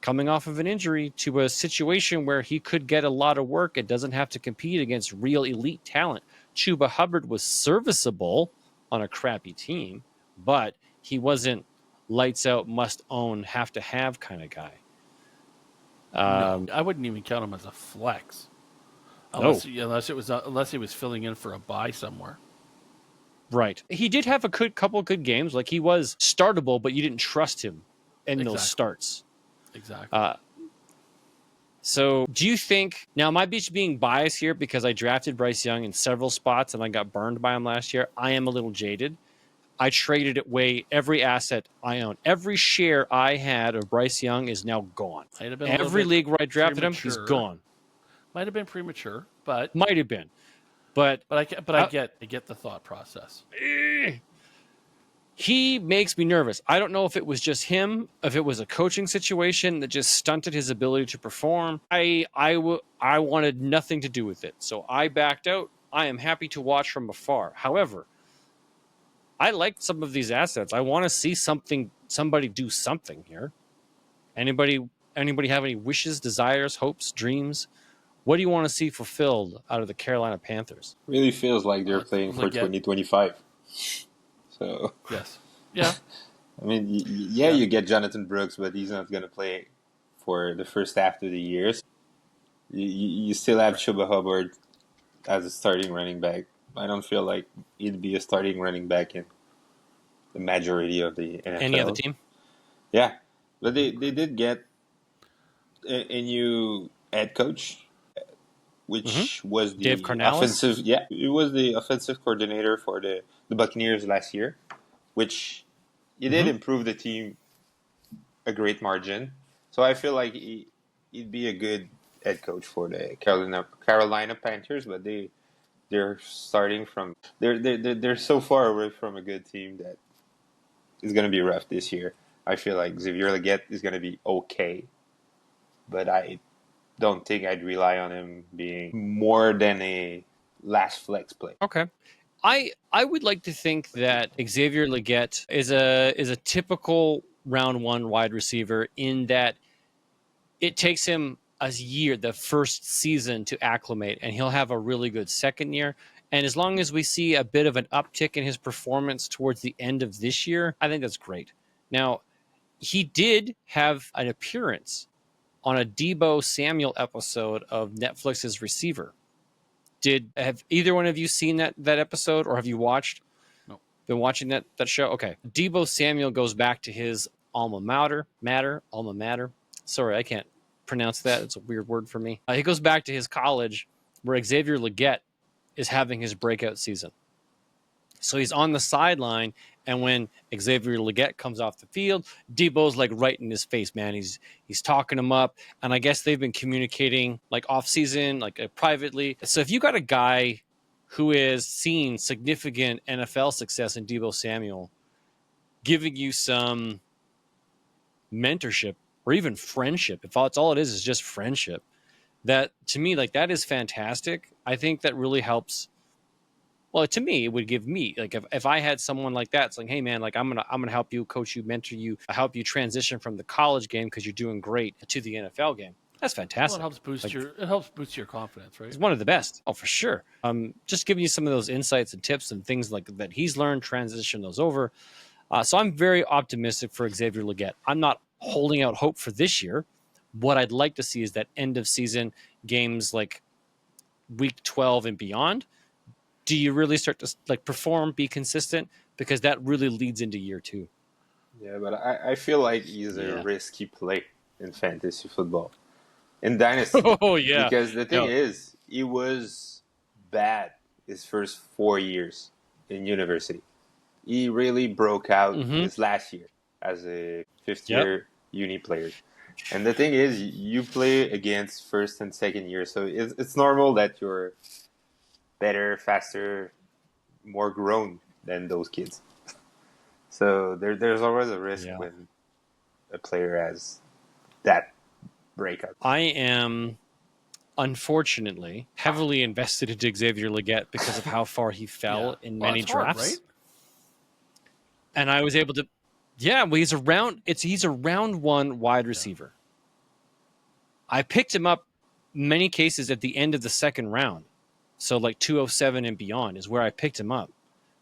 coming off of an injury to a situation where he could get a lot of work and doesn't have to compete against real elite talent. Chuba Hubbard was serviceable on a crappy team, but He wasn't lights out, must own, have to have kind of guy. No, I wouldn't even count him as a flex, unless he was filling in for a bye somewhere. Right. He did have a couple good games. Like, he was startable, but you didn't trust him in those starts. Exactly. So do you think, now my being biased here because I drafted Bryce Young in several spots and I got burned by him last year. I am a little jaded. I traded away every asset I own. Every share I had of Bryce Young is now gone. Every league where I drafted him, he's gone. Might have been premature, but might have been. But I get the thought process. He makes me nervous. I don't know if it was just him, if it was a coaching situation that just stunted his ability to perform. I wanted nothing to do with it, so I backed out. I am happy to watch from afar. However, I like some of these assets. I want to see somebody do something here. Anybody have any wishes, desires, hopes, dreams? What do you want to see fulfilled out of the Carolina Panthers? Really feels like they're playing for 2025. So yes, yeah. I mean, you get Jonathan Brooks, but he's not going to play for the first half of the year. You still have Chuba Hubbard as a starting running back. I don't feel like he'd be a starting running back in the majority of the NFL. Any other team? Yeah, but they did get a new head coach, which was the Dave Cornales? offensive. Yeah, it was the offensive coordinator for the Buccaneers last year, which he did improve the team a great margin. So I feel like he'd be a good head coach for the Carolina Panthers, but they're starting from they're so far away from a good team that it's going to be rough this year. I feel like Xavier Legette is going to be okay, but I don't think I'd rely on him being more than a last flex play. Okay. I would like to think that Xavier Legette is a typical round one wide receiver in that it takes him a year, the first season, to acclimate, and he'll have a really good second year. And as long as we see a bit of an uptick in his performance towards the end of this year, I think that's great. Now, he did have an appearance on a Deebo Samuel episode of Netflix's Receiver. Have either one of you seen that episode, or have you watched? No. Been watching that show? Okay. Deebo Samuel goes back to his alma mater. Sorry, I can't pronounce that. It's a weird word for me. He goes back to his college where Xavier Legette is having his breakout season. So he's on the sideline, and when Xavier Legette comes off the field, Deebo's like right in his face, man. He's talking him up, and I guess they've been communicating like off season, like privately. So if you got a guy who has seen significant NFL success in Deebo Samuel, giving you some mentorship or even friendship, if that's all it is just friendship, that to me, like, that is fantastic. I think that really helps. Well, to me, it would give me, like, if I had someone like that, it's like, hey man, like, I'm gonna help you, coach you, mentor you, help you transition from the college game because you're doing great to the NFL game. That's fantastic. Well, it helps boost your confidence, right? It's one of the best. Oh, for sure. Just giving you some of those insights and tips and things like that he's learned, transition those over. So I'm very optimistic for Xavier Legette. I'm not holding out hope for this year. What I'd like to see is that end of season games, like week 12 and beyond. Do you really start to like perform, be consistent? Because that really leads into year 2. Yeah, but I feel like he's a risky play in fantasy football. In Dynasty. Oh, yeah. Because the thing is, he was bad his first 4 years in university. He really broke out his last year as a fifth-year uni player. And the thing is, you play against first and second year, so it's normal that you're better, faster, more grown than those kids. So there's always a risk when a player has that breakout. I am, unfortunately, heavily invested into Xavier Legette because of how far he fell in many drafts. Hard, right? And I was able to, well, he's a round one wide receiver. I picked him up many cases at the end of the second round. So like 207 and beyond is where I picked him up.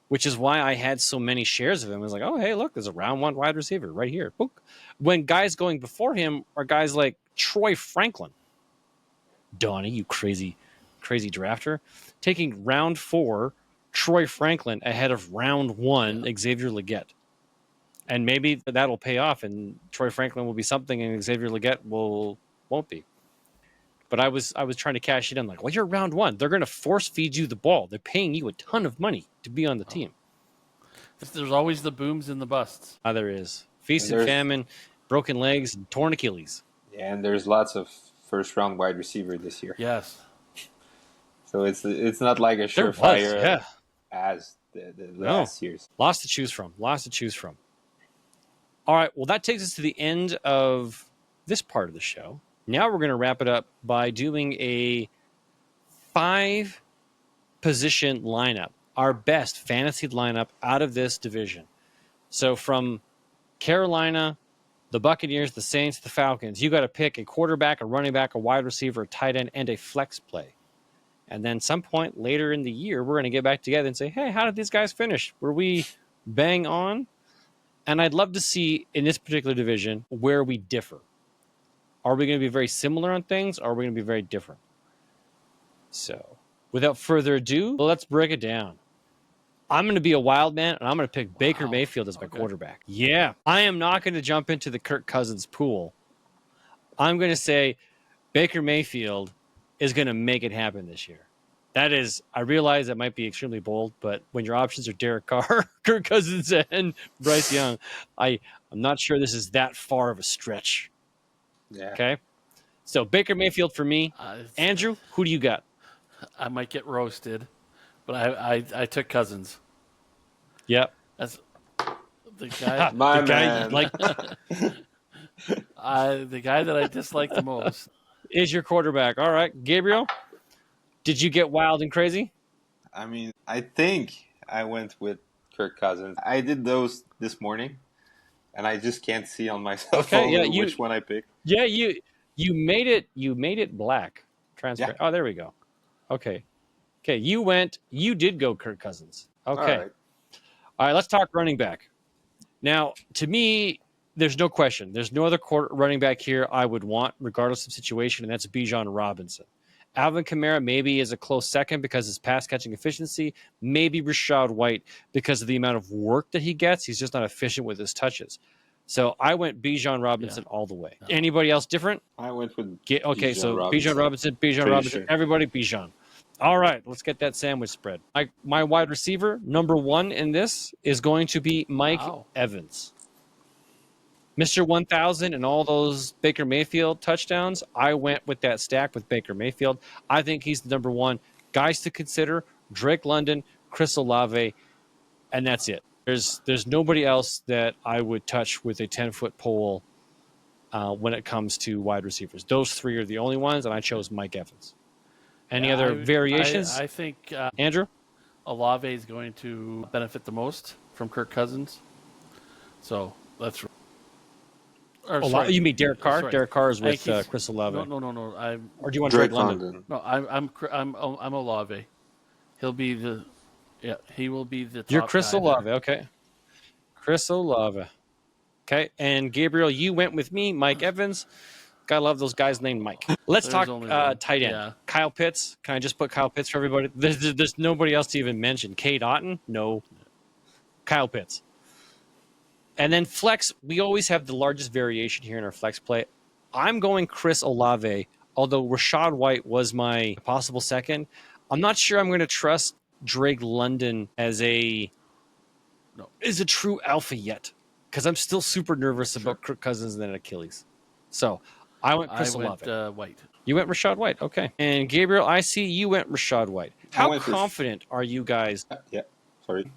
which is why I had so many shares of him. I was like, oh, hey, look, there's a round one wide receiver right here. Book. When guys going before him are guys like Troy Franklin. Donnie, you crazy drafter, taking round 4 Troy Franklin ahead of round 1 Xavier Legette. And maybe that'll pay off and Troy Franklin will be something and Xavier Legette won't be. But I was trying to cash it in like, well, you're round 1. They're going to force feed you the ball. They're paying you a ton of money to be on the team. There's always the booms and the busts. There is. Feast and famine, broken legs, and torn Achilles. Yeah, and there's lots of first-round wide receiver this year. Yes. So it's not like a surefire as the last years. Lots to choose from. All right, well, that takes us to the end of this part of the show. Now we're going to wrap it up by doing a 5-position lineup, our best fantasy lineup out of this division. So from Carolina, the Buccaneers, the Saints, the Falcons, you got to pick a quarterback, a running back, a wide receiver, a tight end, and a flex play. And then some point later in the year, we're going to get back together and say, hey, how did these guys finish? Were we bang on? And I'd love to see in this particular division where we differ. Are we going to be very similar on things? Or are we going to be very different? So without further ado, let's break it down. I'm going to be a wild man, and I'm going to pick Baker Mayfield as my quarterback. Yeah, I am not going to jump into the Kirk Cousins pool. I'm going to say Baker Mayfield is going to make it happen this year. That is, I realize that might be extremely bold, but when your options are Derek Carr, Kirk Cousins, and Bryce Young, I'm not sure this is that far of a stretch. Yeah. Okay? So Baker Mayfield for me. Andrew, who do you got? I might get roasted, but I took Cousins. Yep. That's the guy. My the guy man. like the guy that I dislike the most is your quarterback. All right, Gabriel, did you get wild and crazy? I mean, I think I went with Kirk Cousins. I did those this morning, and I just can't see on my cell phone which one I picked. Yeah, you made it black, transparent. Yeah. Oh, there we go. Okay, you did go Kirk Cousins. Okay. All right, let's talk running back. Now, to me, there's no question. There's no other running back here I would want, regardless of situation, and that's Bijan Robinson. Alvin Kamara maybe is a close second because of his pass-catching efficiency. Maybe Rachaad White because of the amount of work that he gets. He's just not efficient with his touches. So I went Bijan Robinson all the way. No. Anybody else different? I went with Bijan Robinson. Sure. Everybody Bijan. All right, let's get that sandwich spread. My wide receiver, number 1 in this, is going to be Mike Evans. Mr. 1000 and all those Baker Mayfield touchdowns, I went with that stack with Baker Mayfield. I think he's the number 1. Guys to consider, Drake London, Chris Olave, and that's it. There's nobody else that I would touch with a 10-foot pole when it comes to wide receivers. Those 3 are the only ones, and I chose Mike Evans. Any other variations? I think Andrew? Olave is going to benefit the most from Kirk Cousins. So that's. You mean Derek Carr? Sorry. Derek Carr is with Chris Olave. No. Or do you want Drake London? No, I'm Olave. He will be the top. You're Chris Olave, okay. Chris Olave. Okay, and Gabriel, you went with me, Mike Evans. Gotta love those guys named Mike. Let's talk tight end. Yeah. Kyle Pitts. Can I just put Kyle Pitts for everybody? There's nobody else to even mention. Cade Otton? No. Kyle Pitts. And then flex, we always have the largest variation here in our flex play. I'm going Chris Olave, although Rachaad White was my possible second. I'm not sure I'm going to trust Drake London as a true alpha yet, because I'm still super nervous about Kirk Cousins and then Achilles. So I went Chris Olave. White. You went Rachaad White, okay. And Gabriel, I see you went Rachaad White. How confident are you guys? Yeah, sorry.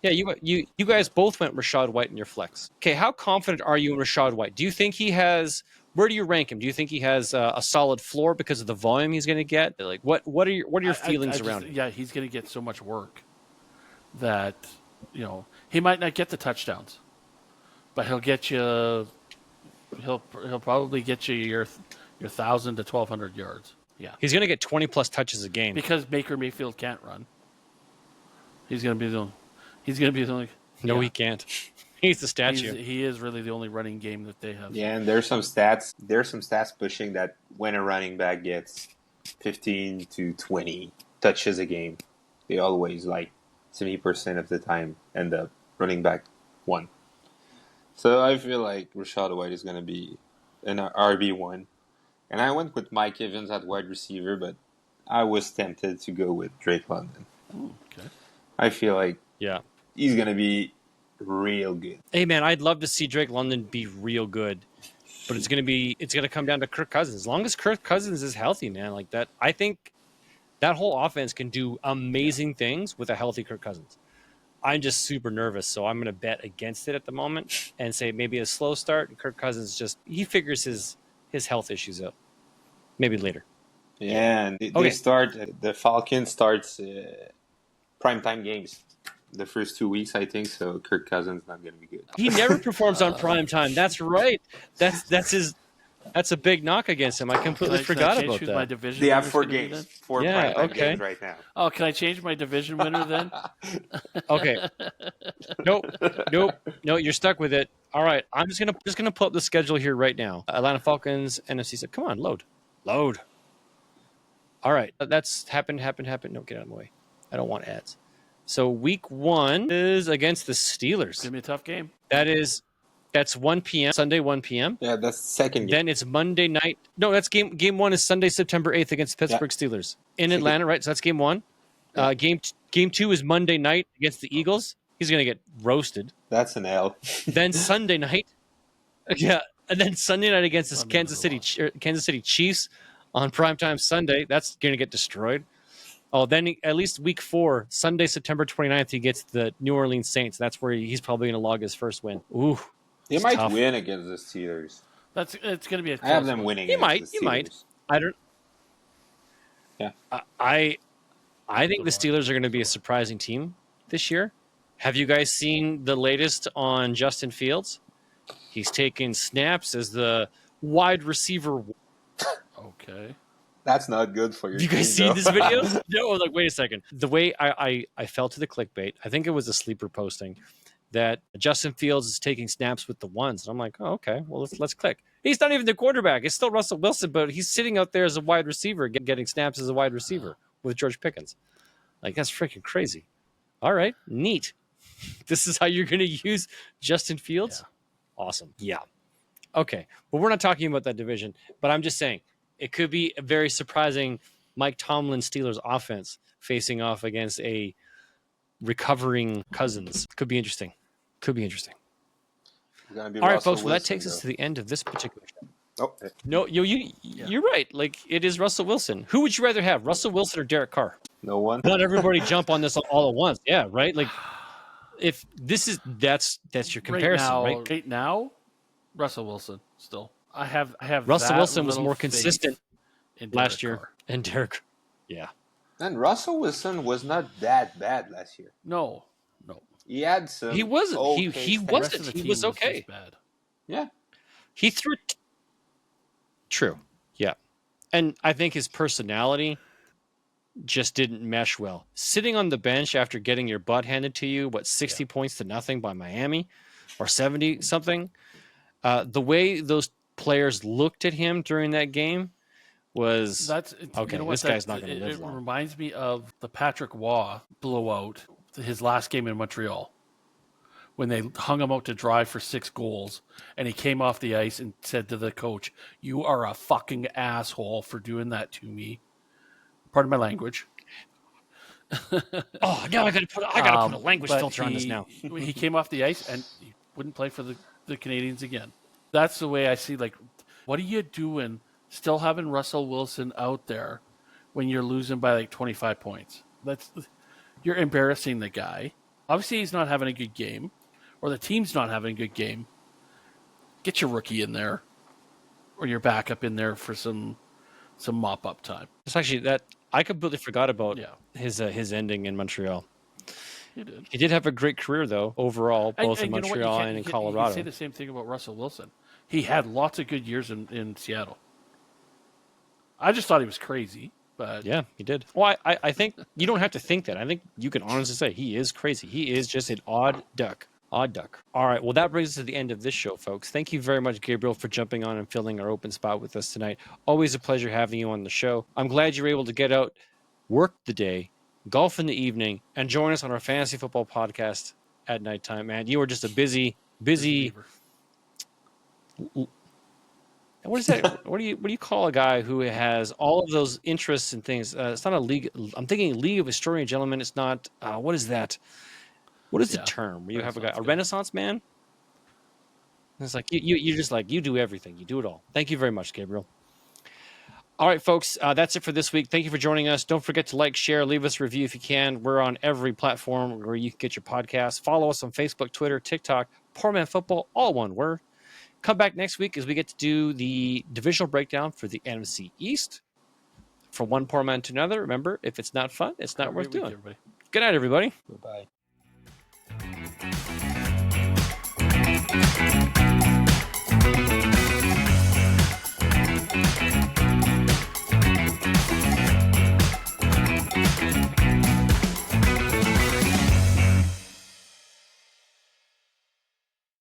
Yeah, you guys both went Rachaad White in your flex. Okay, how confident are you in Rachaad White? Do you think he has? Where do you rank him? Do you think he has a solid floor because of the volume he's going to get? Like, what are your feelings around him? Yeah, he's going to get so much work that he might not get the touchdowns, but he'll get you. He'll probably get you your 1,000 to 1,200 yards. Yeah, he's going to get 20 plus touches a game because Baker Mayfield can't run. He's going to be the only. He's going to be the only. No, yeah. he can't. He's the statue. He is really the only running game that they have. Yeah, and there's some stats. There's some stats pushing that when a running back gets 15 to 20 touches a game, they always 70% of the time end up running back one. So I feel like Rashad White is going to be an RB1. And I went with Mike Evans at wide receiver, but I was tempted to go with Drake London. Ooh, okay. I feel like he's going to be real good. Hey, man, I'd love to see Drake London be real good. But it's going to come down to Kirk Cousins. As long as Kirk Cousins is healthy, man, like that, I think that whole offense can do amazing things with a healthy Kirk Cousins. I'm just super nervous, so I'm going to bet against it at the moment and say maybe a slow start. And Kirk Cousins he figures his health issues out. Maybe later. Yeah, and the Falcons starts primetime games the first 2 weeks, I think, so Kirk Cousins not going to be good. He never performs on prime time. That's right. That's a big knock against him. I completely forgot about that. My division they have 4 games. 4 Yeah, primetime okay. games right now. Oh, can I change my division winner then? Okay. Nope. No, you're stuck with it. All right. I'm just gonna pull up the schedule here right now. Atlanta Falcons, NFC South. Come on, load. All right. That's happened. No, get out of my way. I don't want ads. So week 1 is against the Steelers. It's gonna be a tough game. That's 1 p.m. Sunday, 1 p.m. Yeah, that's the second game. Then it's Monday night. No, that's game 1 is Sunday, September 8th against the Pittsburgh Steelers in Atlanta, right? So that's game 1. Yeah. Game 2 is Monday night against the Eagles. He's going to get roasted. That's an L. Then Sunday night. Yeah, and then Sunday night against the Kansas City Chiefs on primetime Sunday. That's going to get destroyed. Oh, then at least week 4, Sunday, September 29th, he gets the New Orleans Saints. That's where he's probably going to log his first win. Ooh. They might tough. win against the Steelers. It's going to be a I have them one. winning. He might. I don't. Yeah. I think the Steelers are going to be a surprising team this year. Have you guys seen the latest on Justin Fields? He's taking snaps as the wide receiver. Okay. That's not good for your Have you guys team, seen this video? No, wait a second. The way I fell to the clickbait, I think it was a sleeper posting, that Justin Fields is taking snaps with the ones. And I'm like, oh, okay, well, let's click. He's not even the quarterback. It's still Russell Wilson, but he's sitting out there as a wide receiver, getting snaps as a wide receiver with George Pickens. Like, that's freaking crazy. All right, neat. This is how you're going to use Justin Fields? Yeah. Awesome. Yeah. Okay, but we're not talking about that division, but I'm just saying it could be a very surprising Mike Tomlin Steelers offense facing off against a recovering Cousins. Could be interesting. All right, folks. Well, that takes us to the end of this particular show. Oh, no, you're right. Like, it is Russell Wilson. Who would you rather have, Russell Wilson or Derek Carr? No one. Not everybody jump on this all at once. Yeah, right. Like, if this is that's your comparison, right? Right now, Russell Wilson still. I have Russell Wilson was more faith consistent in last year, Carr. and Derek. Yeah. And Russell Wilson was not that bad last year. No. He had some. He wasn't. Okay he stats. wasn't. He was okay. Bad. Yeah. He threw. True. Yeah. And I think his personality just didn't mesh well. Sitting on the bench after getting your butt handed to you, 60 points to nothing by Miami, or 70 something. The way those players looked at him during that game was okay. You know this guy's not going to live long. It reminds me of the Patrick Waugh blowout, his last game in Montreal, when they hung him out to dry for 6 goals, and he came off the ice and said to the coach, "You are a fucking asshole for doing that to me." Pardon my language. Oh, now I got to put a language filter on this now. He came off the ice and he wouldn't play for the Canadians again. That's the way I see. Like, what are you doing? Still having Russell Wilson out there when you're losing by 25 points. You're embarrassing the guy. Obviously, he's not having a good game, or the team's not having a good game. Get your rookie in there, or your backup in there for some mop up time. It's actually that I completely forgot about his ending in Montreal. He did have a great career though overall, both in Montreal and in Colorado. You can say the same thing about Russell Wilson. He had lots of good years in Seattle. I just thought he was crazy. But yeah, he did. Well, I think you don't have to think that. I think you can honestly say he is crazy. He is just an odd duck. Odd duck. All right. Well, that brings us to the end of this show, folks. Thank you very much, Gabriel, for jumping on and filling our open spot with us tonight. Always a pleasure having you on the show. I'm glad you were able to get out, work the day, golf in the evening, and join us on our fantasy football podcast at nighttime, man. You were just a busy. beaver. What is that? What do you call a guy who has all of those interests and things? It's not a league. I'm thinking League of Extraordinary Gentlemen. It's not. What is that? What is the term? Where you have a Renaissance man? It's like you just like you do everything. You do it all. Thank you very much, Gabriel. All right, folks, that's it for this week. Thank you for joining us. Don't forget to like, share, leave us a review if you can. We're on every platform where you can get your podcasts. Follow us on Facebook, Twitter, TikTok, Poor Man Football, all one word. Come back next week as we get to do the divisional breakdown for the NFC East. From one poor man to another. Remember, if it's not fun, it's not worth doing. Good night, everybody. Goodbye.